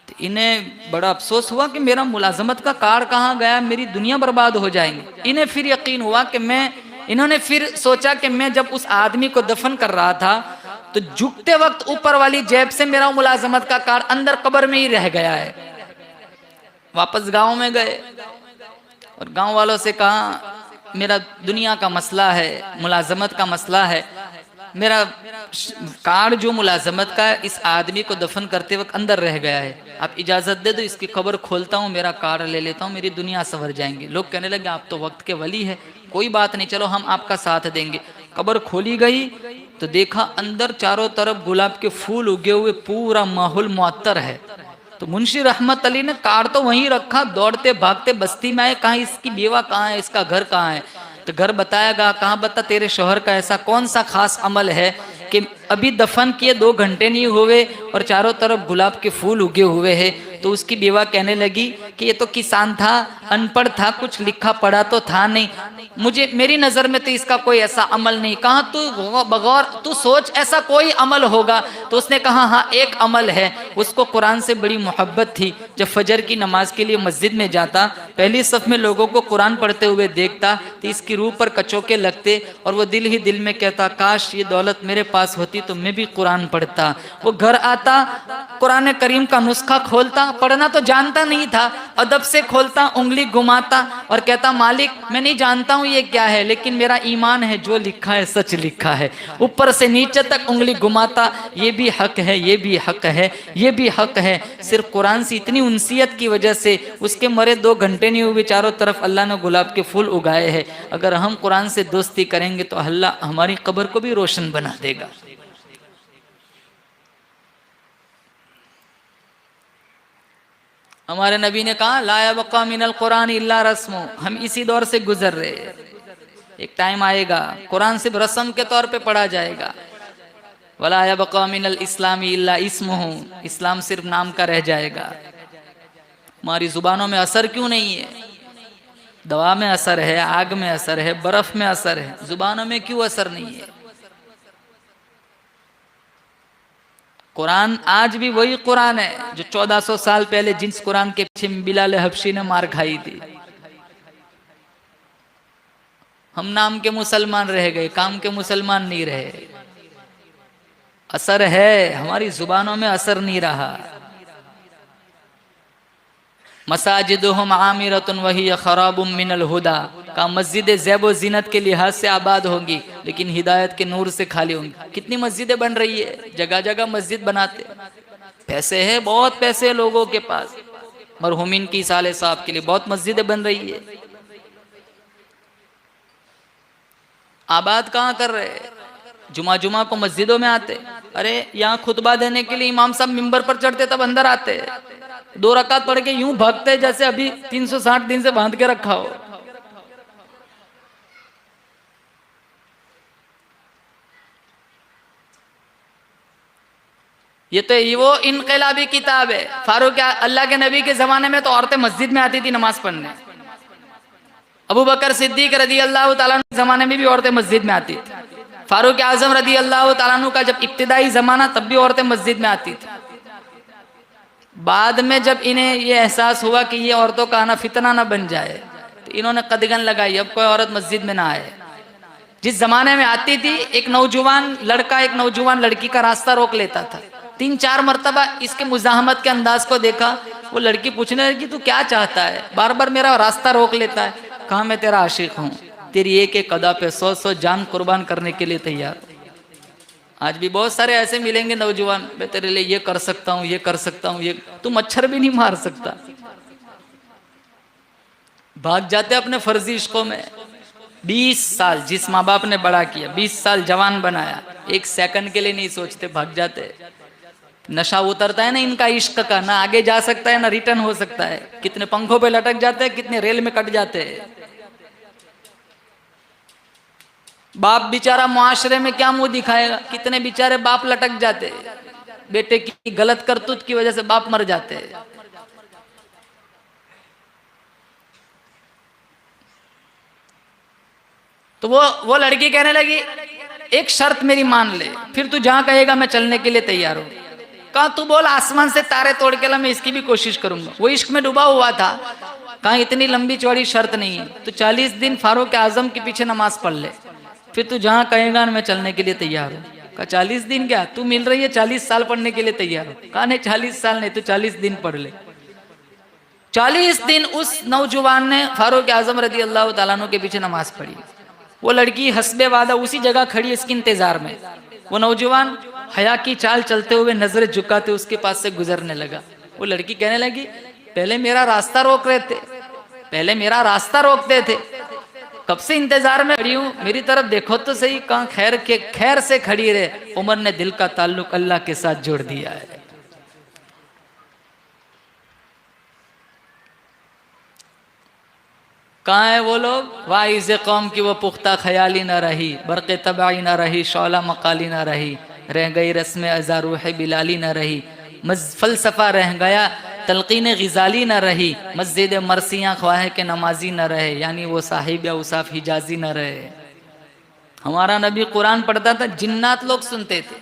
तो इन्हें बड़ा अफसोस हुआ कि मेरा मुलाजमत का कार्ड कहाँ गया, मेरी दुनिया बर्बाद हो जाएंगी। इन्हें फिर यकीन हुआ कि इन्होंने फिर सोचा कि मैं जब उस आदमी को दफन कर रहा था तो झुकते वक्त ऊपर वाली जेब से मेरा मुलाजमत का कार्ड अंदर कब्र में ही रह गया है। वापस गांव में गए और गांव वालों से कहा मेरा दुनिया का मसला है, मुलाजमत का मसला है, मेरा कार्ड जो मुलाजमत का इस आदमी को दफन करते वक्त अंदर रह गया है, आप इजाजत दे दो इसकी कब्र खोलता हूँ, मेरा कार्ड ले लेता हूँ, मेरी दुनिया संवर जाएंगे। लोग कहने लगे आप तो वक्त के वली है, कोई बात नहीं, चलो हम आपका साथ देंगे। कब्र खोली गई तो देखा अंदर चारों तरफ गुलाब के फूल उगे हुए, पूरा माहौल मुअत्तर है। तो मुंशी रहमत अली ने कार्ड तो वहीं रखा, दौड़ते भागते बस्ती में आए, कहाँ इसकी बेवा कहाँ है, इसका घर कहाँ है। तो घर बताया, कहाँ बता तेरे शौहर का ऐसा कौन सा खास अमल है कि अभी दफन किए 2 घंटे नहीं हुए और चारों तरफ गुलाब के फूल उगे हुए हैं। तो उसकी बेवा कहने लगी कि ये तो किसान था, अनपढ़ था, कुछ लिखा पढ़ा तो था नहीं, मेरी नजर में तो इसका कोई ऐसा अमल नहीं। कहा तू सोच ऐसा कोई अमल होगा। तो उसने कहा हाँ एक अमल है। उसको कुरान से बड़ी मोहब्बत थी। जब फजर की नमाज के लिए मस्जिद में जाता, पहली सफ में लोगों को कुरान पढ़ते हुए देखता तो इसकी रूह पर कचोके लगते और वो दिल ही दिल में कहता काश ये दौलत मेरे पास होती तो मैं भी कुरान पढ़ता। वो घर आता, कुरान करीम का नुस्खा खोलता, पढ़ना तो जानता नहीं था, अदब से खोलता, उंगली घुमाता और कहता मालिक मैं नहीं जानता हूँ ये क्या है, लेकिन मेरा ईमान है जो लिखा है सच लिखा है। ऊपर से नीचे तक उंगली घुमाता, ये भी हक है, ये भी हक है, ये भी हक है। सिर्फ कुरान से इतनी उनसियत की वजह से उसके मरे 2 घंटे नहीं हुए, चारों तरफ अल्लाह ने गुलाब के फूल उगाए हैं। अगर हम कुरान से दोस्ती करेंगे तो अल्लाह हमारी कब्र को भी रोशन बना देगा। हमारे नबी ने कहा ला यबका मिनल कुरान इल्ला रस्मो। हम इसी दौर से गुजर रहे, एक टाइम आएगा कुरान सिर्फ रस्म के तौर पे पढ़ा जाएगा। वला यबका मिनल इस्लामी इल्ला इस्मुहु, इस्लाम सिर्फ नाम का रह जाएगा। हमारी जुबानों में असर क्यों नहीं है? दवा में असर है, आग में असर है, बर्फ में असर है, जुबानों में क्यों असर नहीं है? कुरान आज भी वही कुरान है जो 1400 साल पहले जिस कुरान के पीछे बिलाल हबशी ने मार खाई थी। हम नाम के मुसलमान रह गए, काम के मुसलमान नहीं रहे। असर है, हमारी जुबानों में असर नहीं रहा। मसाजिदुहुम आमिरतुन वही खराबुम मिनल हुदा, का मस्जिदें ज़ैब जीनत के लिहाज से आबाद होंगी लेकिन हिदायत के नूर से खाली होंगी। कितनी मस्जिदें बन रही है, जगह जगह मस्जिद बनाते, पैसे है, बहुत पैसे है लोगों के पास। मरहुमीन की साले साहब के लिए बहुत मस्जिदें बन रही है, आबाद कहाँ कर रहे? जुमा को मस्जिदों में आते। अरे यहाँ खुतबा देने के लिए इमाम साहब मिंबर पर चढ़ते तब अंदर आते, 2 रकात पढ़ के यूं भागते जैसे अभी 360 दिन से बांध के रखा हो। ये तो वो इनकलाबी किताब है। फारूक अल्लाह के नबी के जमाने में तो औरतें मस्जिद में आती थी नमाज पढ़ने। अबू बकर सिद्दीक रदी अल्लाह ताला के जमाने में भी औरतें मस्जिद में आती थी। फारूक आजम रदी अल्लाह ताला का जब इब्तिदाई जमाना, तब भी औरतें मस्जिद में आती थी। बाद में जब इन्हें ये एहसास हुआ कि ये औरतों का आना फितना ना बन जाए, तो इन्होंने कदगन लगाई, अब कोई औरत मस्जिद में ना आए। जिस जमाने में आती थी, एक नौजवान लड़का एक नौजवान लड़की का रास्ता रोक लेता था। 3-4 मरतबा इसके मुजाहमत के अंदाज को देखा वो लड़की पूछने लगी तू क्या चाहता है, बार बार मेरा रास्ता रोक लेता है। कहा मैं तेरा आशिक हूँ, तेरी एक एक अदा पे 100 जान कुर्बान करने के लिए तैयार। आज भी बहुत सारे ऐसे मिलेंगे नौजवान, मैं तेरे लिए ये कर सकता हूँ, ये कर सकता हूँ, ये तू मच्छर भी नहीं मार सकता। भाग जाते अपने फर्जी इश्कों में। 20 साल जिस माँ बाप ने बड़ा किया, 20 साल जवान बनाया, एक सेकंड के लिए नहीं सोचते, भाग जाते। नशा उतरता है ना इनका इश्क का, ना आगे जा सकता है ना रिटर्न हो सकता है। कितने पंखों पे लटक जाते हैं, कितने रेल में कट जाते हैं। बाप बेचारा मुआशरे में क्या मुंह दिखाएगा, कितने बेचारे बाप लटक जाते, बेटे की गलत करतूत की वजह से बाप मर जाते। तो वो लड़की कहने लगी एक शर्त मेरी मान ले, फिर तू जहां कहेगा मैं चलने के लिए तैयार हूं। कहा तू बोल आसमान से तारे तोड़ के ला, मैं इसकी भी कोशिश करूंगा। वो इश्क में डूबा हुआ था। कहा इतनी लंबी चौड़ी शर्त नहीं है, तो 40 दिन फारूक आजम के पीछे नमाज पढ़ ले, फिर तू जहां कहेगा मैं चलने के लिए तैयार हूँ। कहा 40 दिन क्या, तू मिल रही है 40 साल पढ़ने के लिए तैयार हो। कहा नहीं 40 साल नहीं, तू 40 दिन पढ़ ले। 40 दिन उस नौजवान ने फारूक आजम रदी अल्लाह तआला अन्हु के पीछे नमाज पढ़ी। वो लड़की हस्बे वादा उसी जगह खड़ी इसकी इंतजार में। वो नौजवान हया की चाल चलते हुए नजरें झुकाते उसके पास से गुजरने लगा। वो लड़की कहने लगी पहले मेरा रास्ता रोक रहे थे, पहले मेरा रास्ता रोकते थे, कब से इंतजार में खड़ी हूँ, मेरी तरफ देखो तो सही। कहाँ खैर से खड़ी रहे। उमर ने दिल का ताल्लुक अल्लाह के साथ जोड़ दिया है। कहाँ है वो लोग, वाइज कौम की वो पुख्ता ख्याली ना रही, बरक़े तबाई ना रही, शौला मकाली ना रही, रह गई रस्म अज़ा रूह बिलाली ना रही, फ़लसफ़ा रह गया तलक़ीन ग़िज़ाली ना रही, मस्जिद मरसियाँ ख्वाह के नमाजी न रहे, यानी वो साहिब या उसाफ हिजाजी न रहे। हमारा नबी कुरान पढ़ता था, जिन्नात लोग सुनते थे।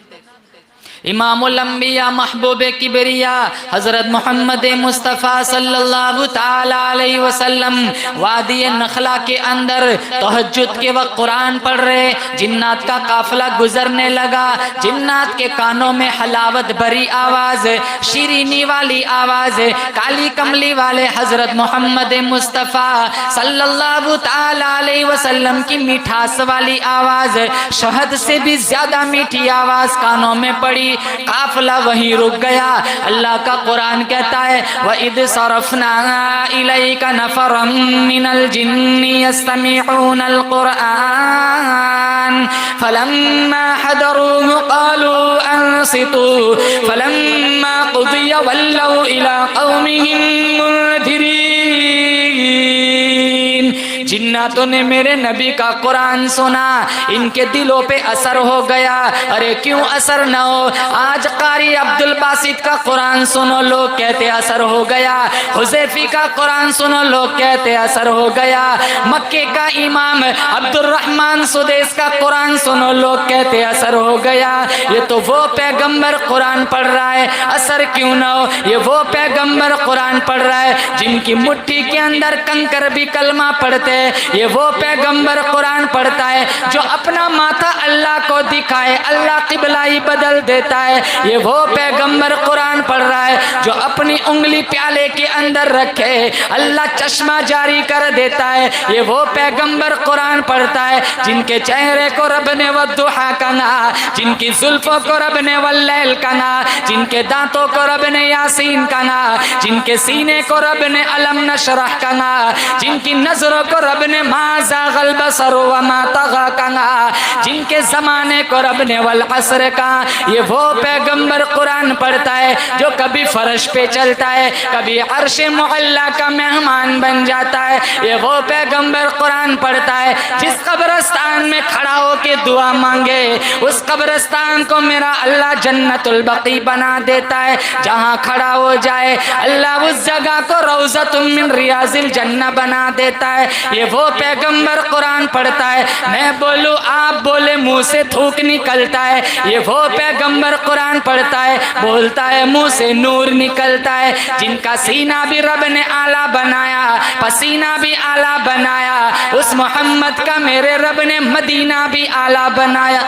इमामुल अंबिया महबूब किबरिया हजरत मोहम्मद मुस्तफ़ा सल्लल्लाहु ताला अलैहि वसल्लम वादी नखला के अंदर तहज्जुद के वक्त कुरान पढ़ रहे। जिन्नात का काफिला गुजरने लगा। जिन्नात के कानों में हलावत भरी आवाज, शीरीनी वाली आवाज, काली कमली वाले हजरत मोहम्मद मुस्तफ़ा सल्लल्लाहु ताला अलैहि वसल्लम की मिठास वाली आवाज, शहद से भी ज्यादा मीठी आवाज कानों में पड़ी। काफिला वहीं रुक गया। अल्लाह का कुरान कहता है व इद सरफना इलैका नफरम मिनल जिन्नि यस्तमिऊनल कुरान फलम्मा हदरूहु क़ालू अंसितू फलम्मा क़ुदिया वल्लौ इला क़ौमिहिम मुनज़िरीन। जिन्नातों ने मेरे नबी का कुरान सुना, इनके दिलों पे असर हो गया। अरे क्यों असर न हो, आज कारी अब्दुल बासित का कुरान सुनो, लोग कहते असर हो गया। हुज़ैफी का कुरान सुनो, लोग कहते असर हो गया। मक्के का इमाम अब्दुल रहमान सुदैस का कुरान सुनो, लोग कहते असर हो गया। ये तो वो पैगंबर कुरान पढ़ रहा है, असर क्यों न हो। ये वो पैगंबर कुरान पढ़ रहा है जिनकी मुट्ठी के अंदर कंकर भी कलमा पढ़ते। ये वो पैगंबर कुरान पढ़ता है जो अपना माथा अल्लाह को दिखाए, अल्लाह किबला ही बदल देता है। ये वो पैगंबर कुरान पढ़ रहा है जो अपनी उंगली प्याले के अंदर रखे, अल्लाह चश्मा जारी कर देता है। ये वो पैगंबर कुरान पढ़ता है जिनके चेहरे को रब ने वद्दुहा कहा, जिनकी जुल्फों को रब ने वल्लैल कहा, जिनके दांतों को रब ने यासीन कहा, जिनके सीने को रब ने अलम नशरह कहा, जिनकी नजरों को रब ने मा ज़ाग़ल बसर व मा तग़ा कहा, जिनके ज़माने को रब ने वल असर कहा। ये वो पैगंबर कुरान पढ़ता है जो कभी फर्श पे चलता है, कभी अर्श मुअल्ला का मेहमान बन जाता है। ये वो पैगंबर कुरान पढ़ता है जिस कब्रिस्तान में खड़ा होके दुआ मांगे, उस कब्रिस्तान को मेरा अल्लाह जन्नतुल बकी बना देता है। जहाँ खड़ा हो जाए अल्लाह उस जगह को रौज़तुम मिन रियाज़िल जन्नह बना देता है। ये वो पैगंबर कुरान पढ़ता है, मैं बोलूं आप बोले मुंह से थूक निकलता है। ये वो पैगंबर कुरान पढ़ता है, बोलता है मुंह से नूर निकलता है। जिनका सीना भी रब ने आला बनाया, पसीना भी आला बनाया, उस मोहम्मद का मेरे रब ने मदीना भी आला बनाया।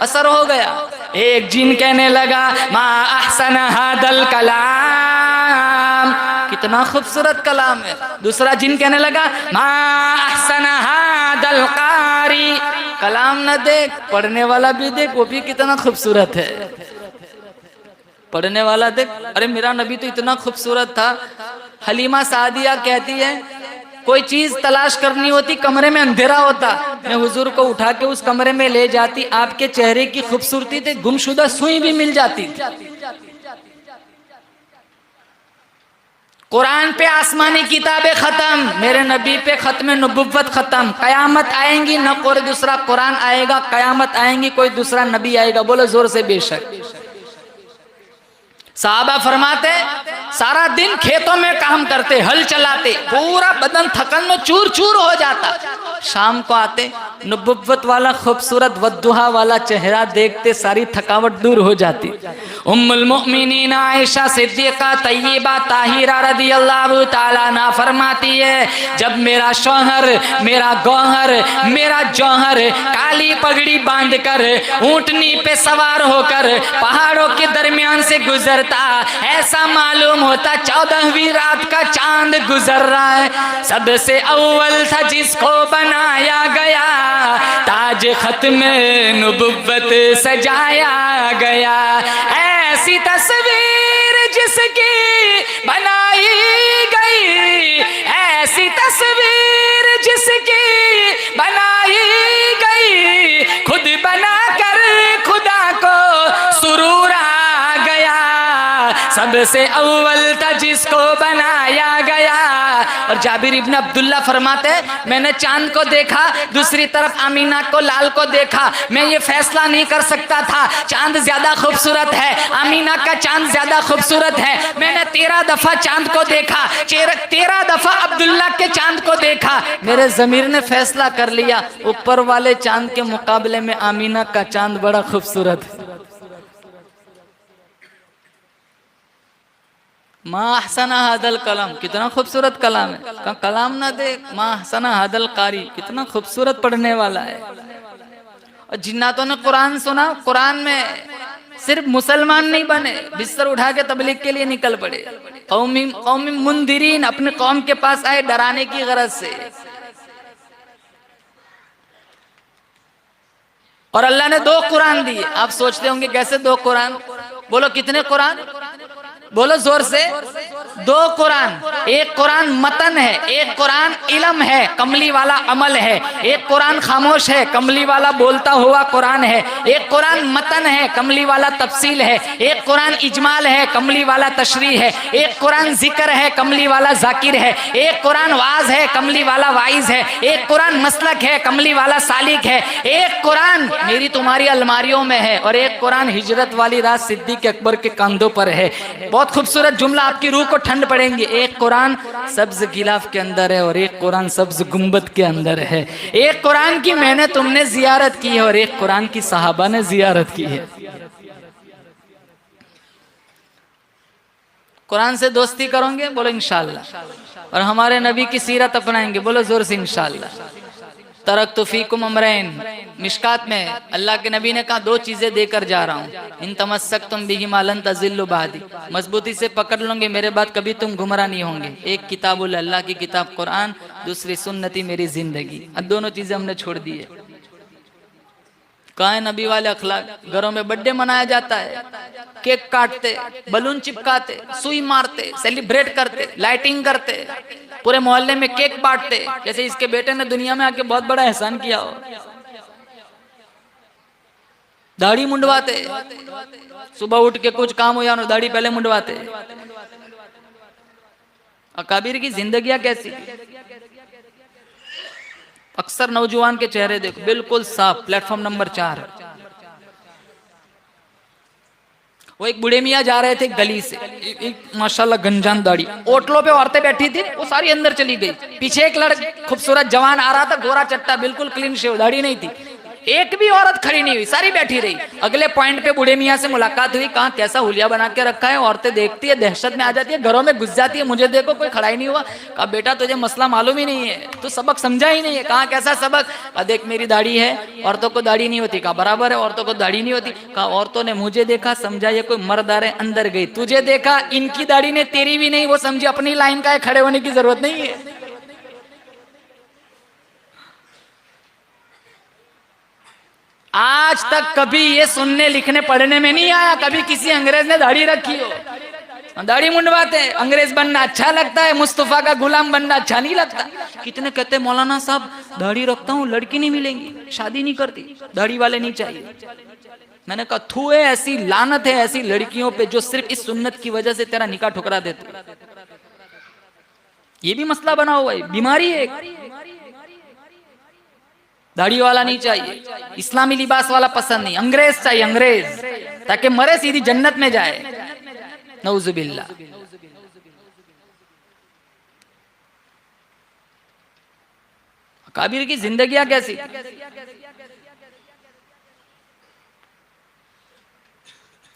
असर हो गया। एक जिन कहने लगा मा अहसन हादल कलाम, कितना खूबसूरत कलाम है। दूसरा जिन कहने लगा मा अहसन हादल कारी, कलाम न देख, पढ़ने वाला भी देख, वो भी कितना खूबसूरत है। पढ़ने वाला देख, अरे मेरा नबी तो इतना खूबसूरत था। हलीमा सादिया कहती है कोई चीज तलाश करनी होती, कमरे में अंधेरा होता, मैं हुजूर को उठा के उस कमरे में ले जाती, आपके चेहरे की खूबसूरती से गुमशुदा सुई भी मिल जाती। कुरान पे आसमानी किताबें खत्म, मेरे नबी पे खत्म नबुव्वत खत्म। कयामत आएंगी न कोई दूसरा कुरान आएगा, कयामत आएंगी कोई दूसरा नबी आएगा। बोलो जोर से बेशक। साहबा फरमाते सारा दिन खेतों में काम करते, हल चलाते, पूरा बदन थकन में चूर चूर हो जाता। शाम को आते, नबुव्वत वाला खूबसूरत वद्दुहा वाला चेहरा देखते, सारी थकावट दूर हो जाती। उम्मुल मुमिनीन आयशा सिद्दीका तय्यबा ताहिरा रदियल्लाहु ताला अन्हा फरमाती है जब मेरा शौहर, मेरा गौहर, मेरा जौहर काली पगड़ी बांधकर ऊंटनी पे सवार होकर पहाड़ों के दरमियान से गुजरता, ऐसा मालूम होता 14वीं रात का चांद गुजर रहा है। सबसे अव्वल था जिसको बनाया गया, ताज खत्म नबुव्वत सजाया गया। ऐसी तस्वीर जिसकी बनाई गई, ऐसी तस्वीर जिसकी बनाई गई, खुद बनाकर खुदा को सुरूर आ गया। सबसे अव्वल था जिसको बनाया गया। और जाबिर इब्न अब्दुल्ला फरमाते मैंने चांद को देखा, दूसरी तरफ आमीना को लाल को देखा, मैं ये फैसला नहीं कर सकता था चांद ज्यादा खूबसूरत है, आमीना का चांद ज्यादा खूबसूरत है। मैंने 13 दफा चांद को देखा, 13 दफा अब्दुल्ला के चांद को देखा। मेरे ज़मीर ने फैसला कर लिया ऊपर वाले चांद के मुकाबले में आमीना का चांद बड़ा खूबसूरत है। मा अहसना हादल कलाम, कितना खूबसूरत कलाम है। कलाम ना देख, मा अहसना हादल कारी, कितना खूबसूरत पढ़ने वाला है। और जिन्नातों ने कुरान सुना, कुरान में सिर्फ मुसलमान नहीं बने, बिस्तर उठा के तबलीग के लिए निकल पड़े। कौमी मुंदिरीन, अपने कौम के पास आए डराने की गरज से। और अल्लाह ने 2 कुरान दिए। आप सोचते होंगे कैसे 2 कुरान? बोलो कितने कुरान? बोलो जोर से। 2 कुरान। एक कुरान मतन है, एक कुरान इल्म है, कमली वाला अमल है। एक कुरान खामोश है, कमली वाला बोलता हुआ कुरान है। एक कुरान मतन है, कमली वाला तफसील है। एक कुरान इजमाल है, कमली वाला तशरीह है। एक कुरान जिक्र है, कमली वाला जाकिर है। एक कुरान वाज है, कमली वाला वाइज है। एक कुरान मसलक है, कमली वाला सालिक है। एक कुरान मेरी तुम्हारी अलमारियों में है और एक कुरान हिजरत वाली रात सिद्दीक अकबर के कंधों पर है। बहुत खूबसूरत जुमला, आपकी रूह को ठंड पड़ेंगे। एक कुरान सब्ज गिलाफ के अंदर है और एक कुरान सब्ज गुंबद के अंदर है। एक कुरान की मैंने तुमने जियारत की है और एक कुरान की सहाबा ने जियारत की है। कुरान से दोस्ती करोगे? बोलो इंशाअल्लाह। और हमारे नबी की सीरत अपनाएंगे? बोलो जोर से इंशाअल्लाह। तरक्तु फीकुम अमरैन, मिशकात में अल्लाह के नबी ने कहा 2 चीजें देकर जा रहा हूँ, इन तमस्सक्तुम बिहिमा लन तज़िल्लु बादी, मजबूती से पकड़ लोगे मेरे बाद कभी तुम गुमराह नहीं होंगे। एक किताबुल अल्लाह की किताब कुरान, दूसरी सुन्नती मेरी जिंदगी। अब दोनों चीजें हमने छोड़ दी है। कहाँ है नबी वाले अखलाक? घरों में बर्थडे मनाया जाता है, केक काटते, बलून चिपकाते, सुई मारते, सेलिब्रेट करते, लाइटिंग करते, पूरे मोहल्ले में केक बांटते, जैसे इसके बेटे ने दुनिया में आके बहुत बड़ा एहसान किया हो। दाढ़ी मुंडवाते, सुबह उठ के कुछ काम हो या ना दाढ़ी पहले मुंडवाते। अकाबिर की जिंदगियां कैसी? अक्सर नौजवान के चेहरे देखो बिल्कुल साफ। प्लेटफॉर्म नंबर 4 वो एक बूढ़े मियाँ जा रहे थे गली से, एक माशाल्लाह गंजान दाढ़ी, ओटलों पे औरतें बैठी थी, वो सारी अंदर चली गई। पीछे एक लड़का खूबसूरत जवान आ रहा था, गोरा चट्टा, बिल्कुल क्लीन शेव, दाढ़ी नहीं थी। एक भी औरत खड़ी नहीं हुई, सारी बैठी रही। अगले पॉइंट पे बूढ़े मियाँ से मुलाकात हुई, कहा कैसा हुलिया बना के रखा है, औरतें देखती है दहशत में आ जाती है, घरों में घुस जाती है, मुझे देखो कोई खड़ा ही नहीं हुआ। कहा बेटा तुझे मसला मालूम ही नहीं है, तू सबक समझा ही नहीं है। कहा कैसा सबक? कहा देख मेरी दाढ़ी है, औरतों को दाढ़ी नहीं होती। कहा बराबर है, औरतों को दाढ़ी नहीं होती। कहा औरतों ने मुझे देखा, समझा ये कोई मर्द आ रहे अंदर गई, तुझे देखा इनकी दाढ़ी ने तेरी भी नहीं, वो समझी अपनी लाइन का है, खड़े होने की जरूरत नहीं है। आज तक कभी ये सुनने लिखने पढ़ने में नहीं आया कभी किसी अंग्रेज ने दाढ़ी रखी हो। दाढ़ी मुंडवाते, अंग्रेज बनना अच्छा लगता है, मुस्तफा का गुलाम बनना अच्छा नहीं लगता। कितने कहते मौलाना साहब दाढ़ी रखता हूँ लड़की नहीं मिलेंगी, शादी नहीं करती, दाढ़ी वाले नहीं चाहिए। मैंने कहा थू है, ऐसी लानत है ऐसी लड़कियों पे जो सिर्फ इस सुन्नत की वजह से तेरा निकाह ठुकरा देते। ये भी मसला बना हुआ है, बीमारी है। दाढ़ी वाला नहीं चाहिए, इस्लामी लिबास वाला पसंद नहीं, अंग्रेज चाहिए, अंग्रेज, ताकि मरे सीधी जन्नत में जाए। नऊजुबिल्ला। काबिर की जिंदगियां कैसी?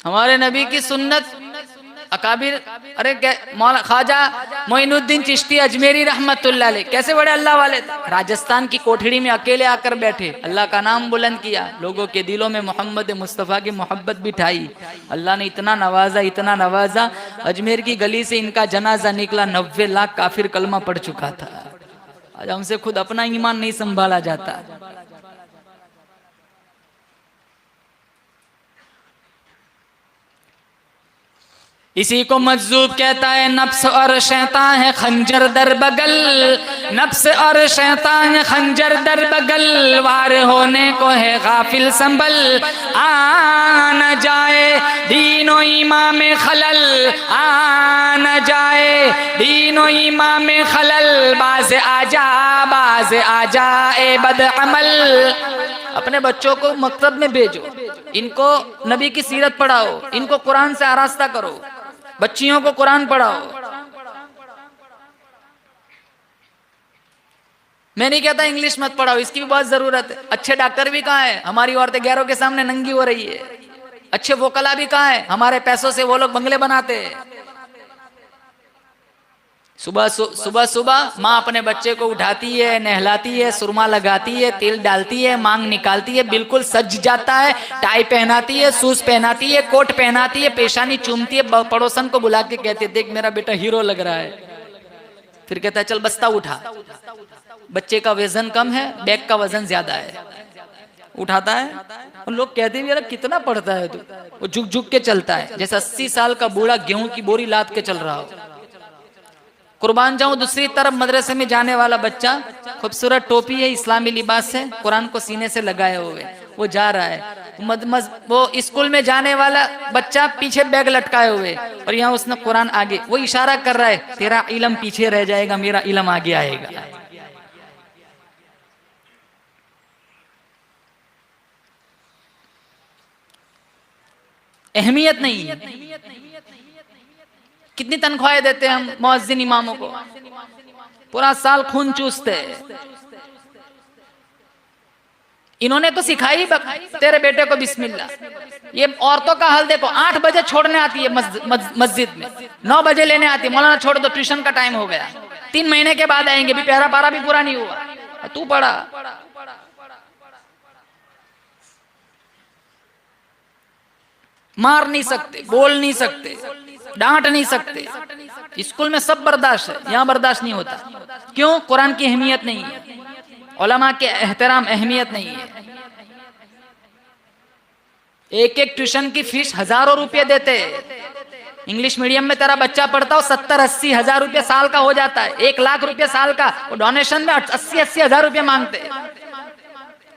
हमारे नबी की सुन्नत अकाबिर, अरे मौला ख्वाजा मोइनुद्दीन चिश्ती अजमेरी रहमतुल्लाह अलैह कैसे बड़े अल्लाह वाले थे। राजस्थान की कोठड़ी में अकेले आकर बैठे, अल्लाह का नाम बुलंद किया, लोगों के दिलों में मोहम्मद मुस्तफ़ा की मोहब्बत बिठाई। अल्लाह ने इतना नवाजा, इतना नवाजा, अजमेर की गली से इनका जनाजा निकला, 90 लाख काफिर कलमा पढ़ चुका था। आज हमसे खुद अपना ईमान नहीं संभाला जाता। इसी को मजजूब कहता है, नफ्स और शैतान है खंजर दर बगल, नफ्स और शैतान है खंजर दर बगल, वार होने को है गाफिल संभल, आ न जाए दीनो ईमान में खलल, आ न जाए दीनो ईमान में खलल, बाज आजा ए बद अमल। अपने बच्चों को मकतब में भेजो, इनको नबी की सीरत पढ़ाओ, इनको कुरान से आरास्ता करो, बच्चियों को कुरान पढ़ाओ। मैं नहीं कहता इंग्लिश मत पढ़ाओ, इसकी भी बहुत जरूरत है। अच्छे डॉक्टर भी कहाँ है? हमारी औरतें गैरों के सामने नंगी हो रही है। अच्छे वोकला भी कहाँ है? हमारे पैसों से वो लोग बंगले बनाते हैं। सुबह माँ अपने बच्चे को उठाती है, नहलाती है, सुरमा लगाती है, तेल डालती है, मांग निकालती है, बिल्कुल सज जाता है, टाई पहनाती है, शूज पहनाती है, कोट पहनाती है, पेशानी चूमती है, पड़ोसन को बुला के कहती है देख मेरा बेटा हीरो लग रहा है। फिर कहता है चल बस्ता उठा, बच्चे का वजन कम है, बैग का वजन ज्यादा है, उठाता है। और लोग कहते हैं यार कितना पढ़ता है तू, वो झुक झुक के चलता है जैसे 80 साल का बूढ़ा गेहूं की बोरी लाद के चल रहा हो। कुर्बान जाऊं, दूसरी तरफ मदरसे में जाने वाला बच्चा, खूबसूरत टोपी है, इस्लामी लिबास है, कुरान को सीने से लगाए हुए वो जा रहा है। वो स्कूल में जाने वाला बच्चा पीछे बैग लटकाए हुए, और यहाँ उसने कुरान आगे, वो इशारा कर रहा है तेरा इल्म पीछे रह जाएगा, मेरा इल्म आगे आएगा। अहमियत नहीं है। कितनी तनख्वाहें देते हैं हम मुअज्जिन इमामों को, पूरा साल खून चूसते। इन्होंने तो सिखाई तेरे बेटे को बिस्मिल्लाह। ये औरतों का हाल देखो, 8 बजे छोड़ने आती है मस्जिद में, 9 बजे लेने आती है, मौलाना छोड़ दो ट्यूशन का टाइम हो गया, 3 महीने के बाद आएंगे, भी पहरा पारा भी पूरा नहीं हुआ, तू पढ़ा। मार नहीं सकते, बोल नहीं सकते, डांट नहीं सकते। स्कूल में सब बर्दाश्त है, यहाँ बर्दाश्त नहीं होता। क्यों? कुरान की अहमियत नहीं है, उलमा के एहतराम अहमियत नहीं है। एक एक ट्यूशन की फीस हजारों रुपए देते। इंग्लिश मीडियम में तेरा बच्चा पढ़ता हो, 70-80 हजार रुपये साल का हो जाता है, 1 लाख रुपये साल का, वो डोनेशन में 80-80 हजार रुपये मांगते।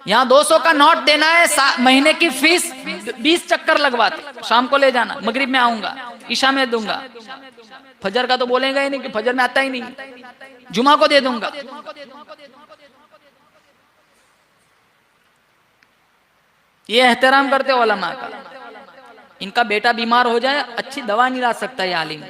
यहाँ 200 का नोट देना है, महीने की फीस 20 चक्कर लगवाते। शाम को ले जाना, मगरिब में आऊंगा, ईशा में दूंगा, फजर का तो बोलेगा ही नहीं कि फजर में आता ही नहीं, जुमा को दे दूंगा। ये एहतराम करते उलमा का। इनका बेटा बीमार हो जाए, अच्छी दवा नहीं ला सकता ये आलिम।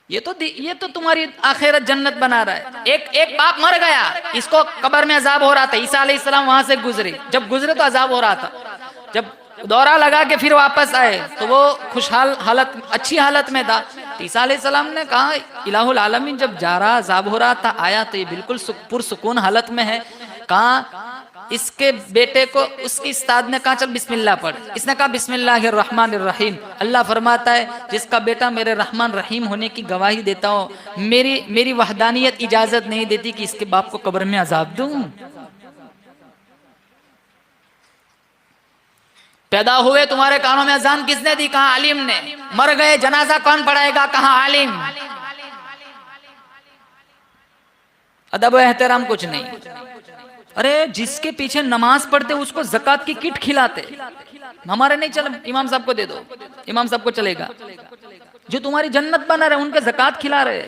ये तो तुम्हारी आखिरत जन्नत बना रहा है। एक बाप मर गया, इसको कब्र में अजाब हो रहा था, ईसा अलैहिस्सलाम वहां से गुजरे, जब गुजरे तो अजाब हो रहा था, जब दौरा लगा के फिर वापस आए तो वो खुशहाल हालत, अच्छी हालत में था। ईसा अलैहिस्सलाम ने कहा इलाहुल आलमीन जब जा रहा अजाब हो रहा था आया तो ये बिल्कुल पुरसुकून हालत में है। कहा इसके बेटे को, उसकी उस्ताद ने कहा चल बिस्मिल्लाह पढ़, इसने कहा बिस्मिल्लाहिर्रहमानिर्रहीम। अल्लाह फरमाता है जिसका बेटा मेरे रहमान रहीम होने की गवाही देता हो, मेरी वहदानियत इजाजत नहीं देती कि इसके बाप को कब्र में अजाब दूं। पैदा हुए तुम्हारे कानों में अजान किसने दी? कहा आलिम ने। मर गए जनाजा कौन पढ़ाएगा? कहा आलिम। अदब एहतराम कुछ नहीं। अरे जिसके पीछे नमाज पढ़ते उसको ज़कात की किट खिलाते, हमारे नहीं चल, इमाम साहब को दे दो, इमाम साहब को चलेगा। जो तुम्हारी जन्नत बना रहे उनके ज़कात खिला रहे।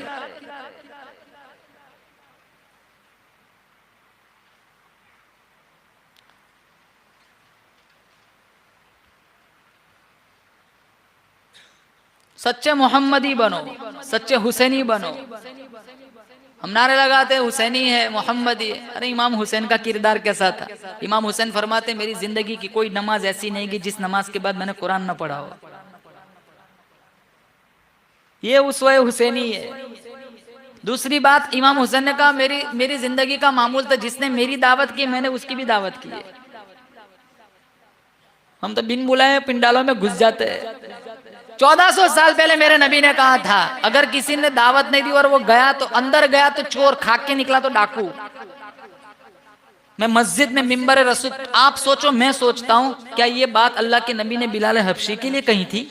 सच्चे मोहम्मदी बनो, सच्चे हुसैनी बनो। हम नारे लगाते हुसैनी है, मोहम्मदी है। अरे इमाम हुसैन का किरदार कैसा था? इमाम हुसैन फरमाते मेरी जिंदगी की कोई नमाज ऐसी नहीं कि जिस नमाज के बाद मैंने कुरान न पढ़ा हो। ये उसवे हुसैनी है। दूसरी बात, इमाम हुसैन ने कहा मेरी जिंदगी का मामूल था, जिसने मेरी दावत की मैंने उसकी भी दावत की है। हम तो बिन बुलाए पिंडालों में घुस जाते हैं। 1400 साल पहले मेरे नबी ने कहा था अगर किसी ने दावत नहीं दी और वो गया तो अंदर गया तो चोर, खा के निकला तो डाकू। मैं मस्जिद में मिंबर रसूल, आप सोचो मैं सोचता हूं क्या ये बात अल्लाह के नबी ने बिलाल हबशी के लिए कही थी,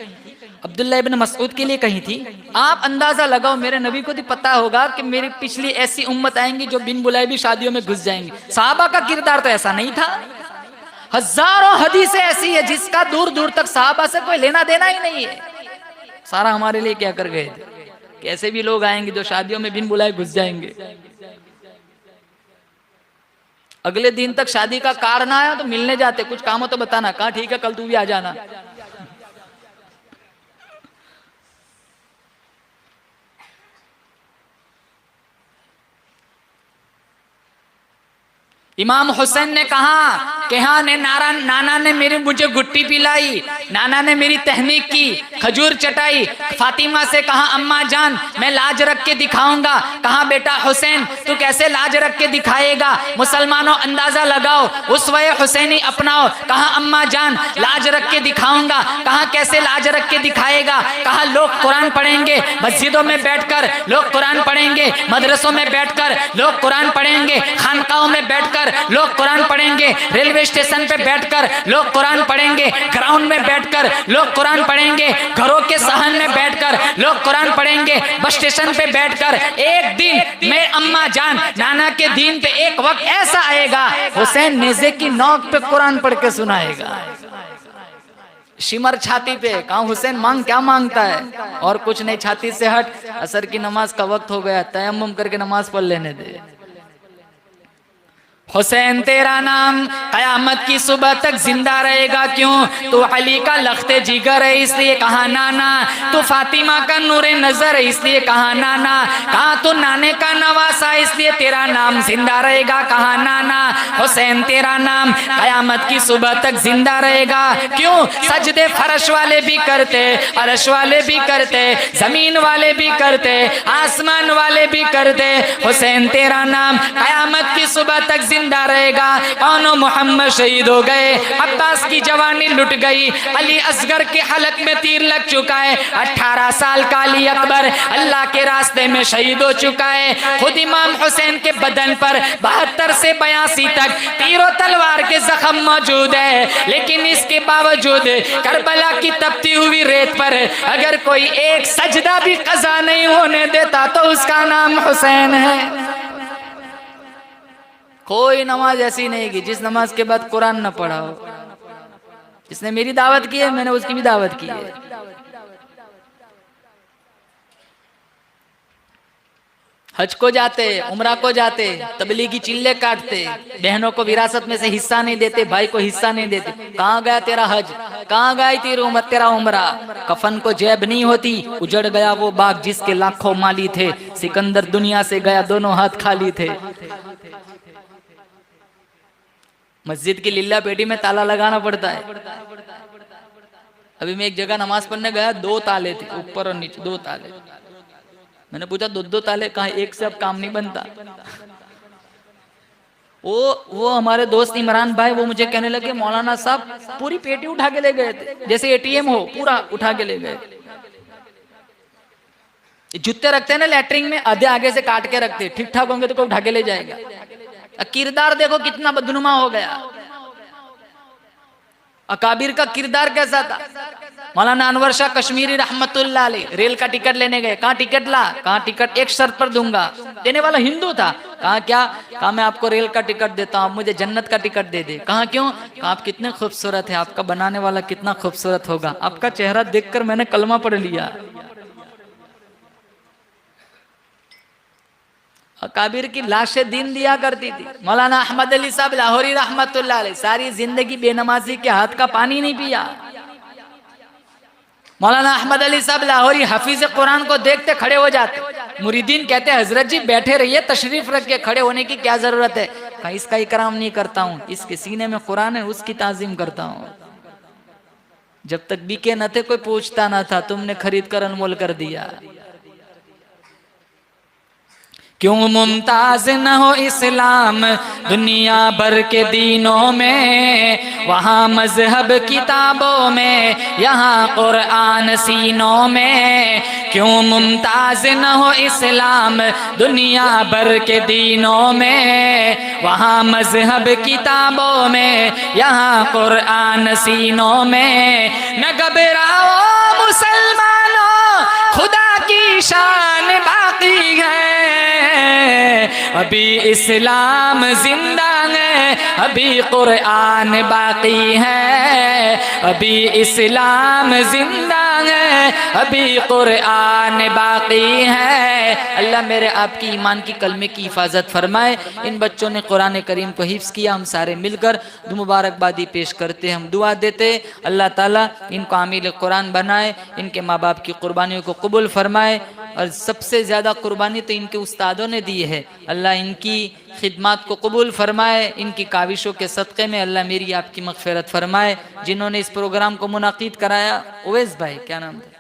अब्दुल्ला इब्न मसऊद के लिए कही थी? आप अंदाजा लगाओ, मेरे नबी को भी पता होगा कि मेरी पिछली ऐसी उम्मत आएंगी जो बिन बुलाए भी शादियों में घुस जाएंगी। साहबा का किरदार तो ऐसा नहीं था। हजारों हदीसें ऐसी है जिसका दूर दूर तक साहबा से कोई लेना देना ही नहीं है। सारा हमारे लिए क्या कर गए थे? कैसे भी लोग आएंगे जो शादियों में बिन बुलाए घुस जाएंगे। अगले दिन तक शादी का कार्ड ना आया तो मिलने जाते, कुछ काम हो तो बताना, कहा ठीक है कल तू भी आ जाना। इमाम हुसैन ने कहा कि हाँ नाना ने मुझे गुट्टी पिलाई, नाना ने मेरी तहनीक की, खजूर चटाई। फातिमा से कहा अम्मा जान मैं लाज रख के दिखाऊंगा। कहा बेटा हुसैन तू कैसे लाज रख के दिखाएगा? मुसलमानों अंदाजा लगाओ, उसवे हुसैनी अपनाओ। कहा अम्मा जान लाज रख के दिखाऊंगा। कहा कैसे लाज रख के दिखाएगा? कहा लोग कुरान पढ़ेंगे, मस्जिदों में बैठकर लोग कुरान पढ़ेंगे, मदरसों में बैठकर लोग कुरान पढ़ेंगे, खानकाहों में बैठकर लोग कुरान पढ़ेंगे, रेलवे स्टेशन पे बैठकर लोग कुरान पढ़ेंगे, ग्राउंड में बैठकर लोग कुरान पढ़ेंगे, घरों के सहन में बैठकर लोग कुरान पढ़ेंगे, बस स्टेशन पे बैठकर। एक दिन मैं अम्मा जान नाना के दीन पे एक वक्त ऐसा आएगा हुसैन नेज़े की नोक पे कुरान पढ़ के सुनाएगा। शिमर छाती पे। कहा हुसैन मांग क्या मांगता है? और कुछ नहीं, छाती से हट, असर की नमाज का वक्त हो गया, तयम्मुम करके नमाज पढ़ लेने दे। हुसैन तेरा नाम कयामत की सुबह तक जिंदा रहेगा। क्यों? तू अली का लख्ते जिगर है इसलिए कहा नाना, तू फातिमा का नूरे नजर है इसलिए कहा नाना, कहा तू नाने का नवासा इसलिए तेरा नाम जिंदा रहेगा, कहा नाना। हुसैन तेरा नाम कयामत की सुबह तक जिंदा रहेगा। क्यों? सजदे फर्श वाले भी करते, अर्श वाले भी करते, जमीन वाले भी करते, आसमान वाले भी करते। हुसैन तेरा नाम कयामत की सुबह तक जिंदा रहेगा। कौनो मोहम्मद शहीद हो गए, अब्बास की जवानी लुट गई, अली असगर के हलक में तीर लग चुका है, 18 साल का अली अकबर अल्लाह के रास्ते में शहीद हो चुका है। खुद इमाम हुसैन के बदन पर 72 से 82 तक तीरों तलवार के जख्म मौजूद है, लेकिन इसके बावजूद करबला की तपती हुई रेत पर अगर कोई एक सजदा भी कज़ा नहीं होने देता तो उसका नाम हुसैन है। कोई नमाज ऐसी नहीं की जिस नमाज के बाद कुरान न पढ़ा हो। जिसने मेरी दावत की है मैंने उसकी भी दावत की है। हज को जाते, उम्रा को जाते, तबलीगी चिल्ले काटते, बहनों को विरासत में से हिस्सा नहीं देते, भाई को हिस्सा नहीं देते। कहाँ गया तेरा हज? कहाँ गई थी तेरा उम्रा? कफन को जेब नहीं होती, उजड़ गया वो बाग जिसके लाखों माली थे, सिकंदर दुनिया से गया दोनों हाथ खाली थे। मस्जिद की लिल्ला पेटी में ताला लगाना पड़ता है। अभी मैं एक जगह नमाज पढ़ने गया, 2 ताले थे, ऊपर और नीचे 2 ताले। मैंने पूछा 2 ताले कहाँ? एक से अब काम नहीं बनता। वो हमारे दोस्त इमरान भाई, वो मुझे कहने लगे मौलाना साहब पूरी पेटी उठा के ले गए थे, जैसे एटीएम हो, पूरा उठा के ले गए। जूते रखते हैं ना लैटरिन में, आधे आगे से काट के रखते, ठीक ठाक होंगे तो कोई उठा के ले जाएगा। किरदार देखो कितना बदनुमा हो गया। अकाबिर का किरदार कैसा था? मौलाना अनवर शाह कश्मीरी रहमतुल्लाह अलैह रेल का टिकट लेने गए। कहाँ टिकट ला? कहाँ टिकट एक शर्त पर दूंगा। देने वाला हिंदू था। कहा क्या? कहा मैं आपको रेल का टिकट देता हूँ, मुझे जन्नत का टिकट दे दे। कहा क्यों? कहा आप कितने खूबसूरत है, आपका बनाने वाला कितना खूबसूरत होगा, आपका चेहरा देखकर मैंने कलमा पढ़ लिया। अकाबिर की लाशें दिन दिया करती थी। मौलाना अहमद अली साहब लाहौरी रहमतुल्लाह अलैह सारी जिंदगी बेनमाजी के हाथ का पानी नहीं पिया। मौलाना अहमद अली साहब लाहौरी हफीज कुरान को देखते खड़े हो जाते। मुरीदीन कहते हजरत जी बैठे रहिए, तशरीफ रख के, खड़े होने की क्या जरूरत है? कहा इसका इकराम नहीं करता हूँ, इसके सीने में कुरान है उसकी ताजीम करता हूँ। जब तक बिके न थे कोई पूछता ना था, तुमने खरीद कर अनमोल कर दिया। क्यों मुमताज न हो इस्लाम दुनिया भर के दीनों में, वहाँ मजहब किताबों में, यहाँ कुरान सीनों में। क्यों मुमताज न हो इस्लाम दुनिया भर के दीनों में, वहाँ मजहब किताबों में, यहाँ कुरान सीनों में। न घबराओ मुसलमानों, खुदा की शान बाकी है, अभी इस्लाम जिंदा है, अभी कुरान बाकी है, अभी इस्लाम जिंदा है, अभी कुरान बाकी है। अल्लाह मेरे आपकी ईमान की कलमे की हिफाजत फरमाए। इन बच्चों ने कुरान करीम को हिफ्ज़ किया, हम सारे मिलकर मुबारकबादी पेश करते, हम दुआ देते अल्लाह ताला इनको आमिल कुरान बनाए, इनके माँ बाप की कुर्बानियों को कबूल फरमाए। और सबसे ज़्यादा कुर्बानी तो इनके उस्तादों ने दी है। अल्लाह इनकी खिदमत को कबूल फरमाए, इनकी काविशों के सदक़े में अल्लाह मेरी आपकी मग़फ़िरत फरमाए। जिन्होंने इस प्रोग्राम को मुनाकिद कराया, उवैस भाई, क्या नाम था?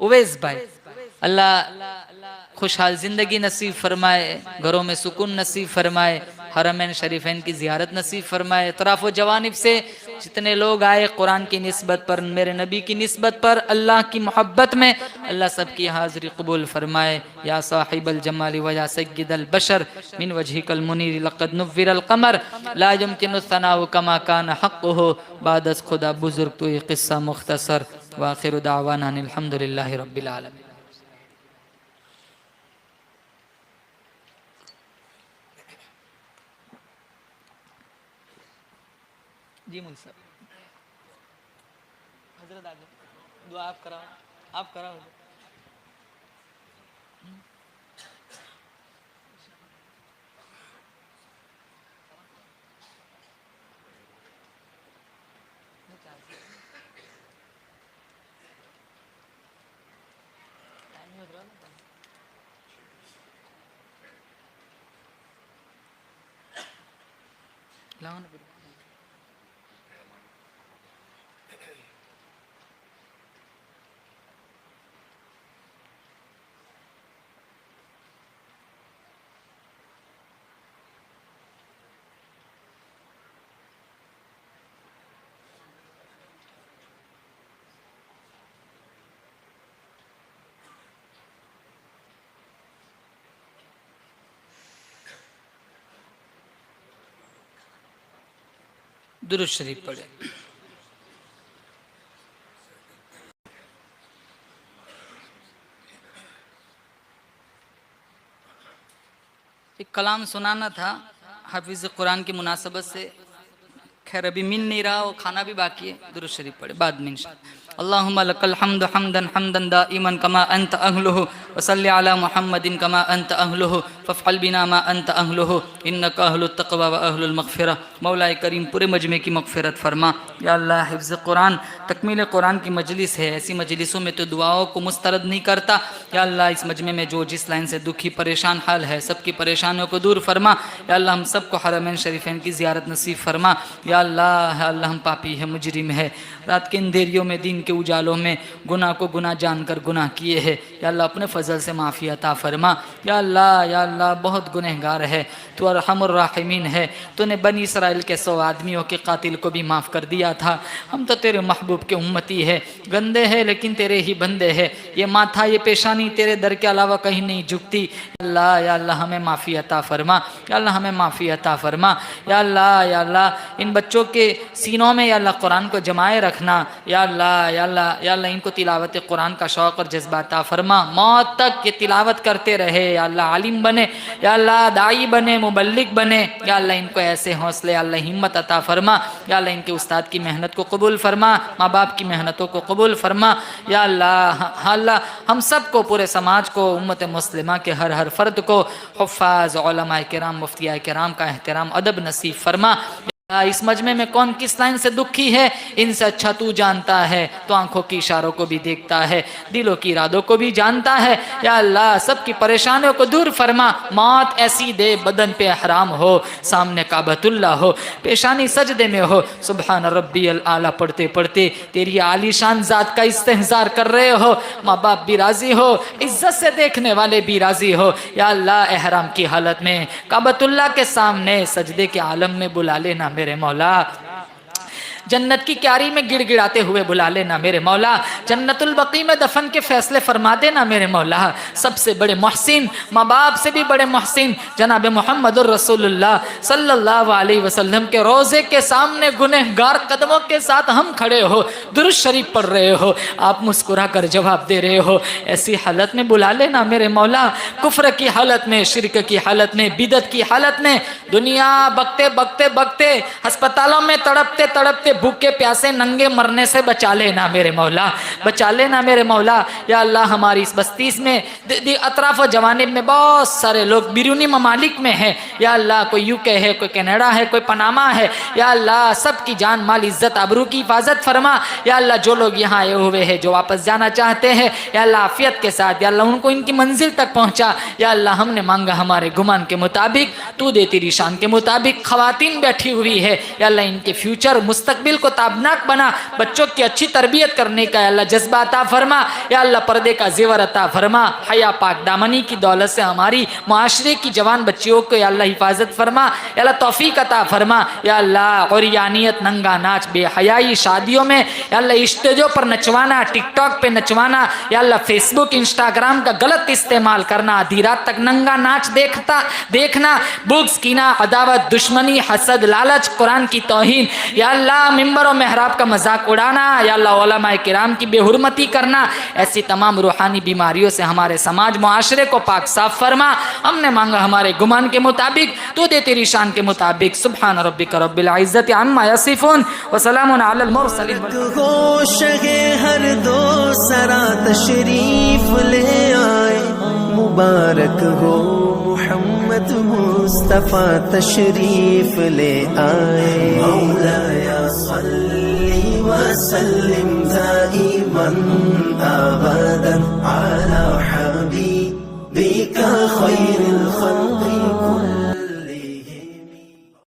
उवैस भाई, अल्लाह खुशहाल ज़िंदगी नसीब फरमाए, घरों में सुकून नसीब फरमाए, हरमैन शरीफैन की ज़ियारत नसीब फरमाए। इतराफ़ व जवानिब से जितने लोग आए कुरान की निस्बत पर, मेरे नबी की निस्बत पर, अल्लाह की मोहब्बत में, अल्लाह सबकी हाज़िरी कबूल फरमाए। या साहिबल जमाली व या सय्यिदल बशर मिन वजहिकल मुनीर लक़द नुव्विरल क़मर ला युमकिनु सनाउ कमा कान हक़्क़ुहु बादस खुदा बुज़ुर्ग तो ये क़िस्सा मुख्तसर। व आखिरु दावाना अनिल हम्दुलिल्लाहि रब्बिल आलमीन। जी मुंसब हजरत आ जाओ, दुआ आप कराओ, आप कराओ। लाओ ना फिर। दुरूद शरीफ पढ़े। एक कलाम सुनाना था हाफिज़ कुरान की मुनासबत से, खैर अभी मिल नहीं रहा, वो खाना भी बाकी है। दुरूद शरीफ पढ़े बाद में इंशाअल्लाह। अल्लाहुम्मा लकल हम्दु हम्दन हम्दन दाइमन कमा अंत अहलुहु व सल्लि अला मुहम्मदिन कमा अंत अहलुहु फफ़अल बिना मा अंत अहलुहु इन्नका अहलुत तक़वा व अहलुल मग़फ़िरह। मौलाए करीम पूरे मजमे की मग़फ़िरत फरमा। या अल्लाह हिफ्ज़ कुरान तकमील कुरान की मजलिस है, ऐसी मजलिसों में तो दुआओं को मुस्तरद नहीं करता। या अल्लाह इस मजमे में जो जिस लाइन से दुखी परेशान हाल है सबकी परेशानियों को दूर फरमा। या अल्लाह हम सबको हरमैन शरीफैन की ज़ियारत नसीब फरमा। या अल्लाह हम पापी है, मुजरिम है, रात के अंधेरियों में दिन के उजालों में गुनाह को गुनाह जानकर गुनाह किए हैं। या अल्लाह अपने फजल से माफ़ी अता फरमा। या अल्लाह बहुत गुनहगार है, तू अरहमुर राहिमीन है। तूने बनी इसराइल के 100 आदमियों के कातिल को भी माफ़ कर दिया था। हम तो तेरे महबूब के उम्मती है, गंदे हैं लेकिन तेरे ही बंदे हैं। ये माथा ये पेशानी तेरे दर के अलावा कहीं नहीं झुकती। या अल्लाह हमें माफ़ी अता फरमा। या अल्लाह हमें माफ़ी अता फरमा। या अल्लाह इन बच्चों के सीनों में या अल्लाह कुरान को जमाए रखना। या अल्लाह इनको तिलावत कुरान का शौक़ और जज्बा अता फरमा। मौत तक ये तिलावत करते रहे। या अल्लाह आलिम बने, या अल्लाह दाई बने, मुबल्लिग बने। या अल्लाह इनको ऐसे हौसले अल्लाह हिम्मत अता फरमा। या अल्लाह इनके उस्ताद की मेहनत को कबूल फरमा, माँ बाप की मेहनतों को कबूल फरमा। या अल्लाह हम सब को, पूरे समाज को, उम्मत मुस्लिमा के हर फ़र्द को हुफ़्फ़ाज़ उलमाए किराम मुफ्तियाए किराम का एहतराम अदब नसीब फरमा। इस मजमे में कौन किस लाइन से दुखी है इनसे अच्छा तू जानता है। तो आंखों की इशारों को भी देखता है, दिलों की इरादों को भी जानता है। या अल्लाह सबकी परेशानियों को दूर फरमा। मौत ऐसी दे बदन पे हराम हो, सामने काबतुल्लाह हो, पेशानी सजदे में हो, सुबहान रब्बियल आला पढ़ते पढ़ते तेरी आलीशान ज़ात का इस्तेहज़ार कर रहे हो। माँ बाप भी राज़ी हो, इज्जत से देखने वाले भी राज़ी हो। या अल्लाह एहराम की हालत में काबतुल्लाह के सामने सजदे के आलम में बुला लेना मेरे मौला। जन्नत की क्यारी में गिड़गिड़ाते हुए बुला लेना मेरे मौला। जन्नतुल बकी में दफन के फैसले फरमा देना मेरे मौला। सबसे बड़े मोहसिन, माँ बाप से भी बड़े मोहसिन जनाब मुहम्मदुर रसूलुल्लाह सल्लल्लाहु अलैहि वसल्लम के रोज़े के सामने गुनहगार कदमों के साथ हम खड़े हो, दुरूद शरीफ पढ़ रहे हो, आप मुस्कुरा कर जवाब दे रहे हो। ऐसी हालत में बुला लेना मेरे मौला। कुफ्र की हालत में, शिरक की हालत में, बिदत की हालत में, दुनिया बकते बकते बकते अस्पतालों में तड़पते तड़पते भूखे प्यासे नंगे मरने से बचा लेना मेरे मौला, बचा लेना मेरे मौला। या अल्लाह हमारी इस बस्ती में अतराफ जवानिब में बहुत सारे लोग बिरूनी ममालिक में हैं। या अल्लाह कोई यूके है, कोई कनाडा है, कोई पनामा है। या अल्लाह सबकी जान माल इज्जत आबरू की हिफाजत फरमा। या अल्लाह जो लोग यहाँ आए हुए हैं, जो वापस जाना चाहते हैं, या अल्लाह आफियत के साथ या अल्लाह उनको इनकी मंजिल तक पहुँचा। या अल्लाह हमने मांगा हमारे गुमान के मुताबिक, तू दे तेरी शान के मुताबिक। ख़वातीन बैठी हुई है, या अल्लाह इनके फ्यूचर मुस्तकबिल को ताबनाक बना। बच्चों की अच्छी तरबियत करने का अल्लाह जज्बा अता फरमा। या अल्लाह पर्दे का जेवर अता फरमा। हया पाक दामनी की दौलत से हमारी माशरे की जवान बच्चियों को या अल्लाह हिफाजत फरमा। या अल्लाह तौफीक अता फरमा। या अल्लाह और यानियत, नंगा नाच, बेहयाई शादियों में, या अल्लाह स्टेजों पर नचवाना, टिकटॉक पे नचवाना, या अल्लाह फेसबुक इंस्टाग्राम का गलत इस्तेमाल करना, आधी रात तक नंगा नाच देखना, बुग्स, कीना, अदावत, दुश्मनी, हसद, लालच, कुरान की तौहीन, या अल्लाह मिंबर और मेहराब का मजाक उड़ाना, या अल्लाह उलमाए किराम की बेहुरमती करना, ऐसी तमाम रूहानी बीमारियों से हमारे समाज मुआशरे को पाक साफ फरमा। हमने मांगा हमारे गुमान के मुताबिक, तू दे तेरी शान के मुताबिक। सुब्हान रब्बिका रब्बिल इज्जति अम्मा यसिफून व सलामुन अलल मुरसलीन। हर दो सरा तशरीफ ले आए, मुबारक हो मोहम्मद मुस्तफ़ा तशरीफ ले आए। मौलाया सल्ली व सल्लिम दाइमन अबदन अला हबीबिका खैरिल खल्क़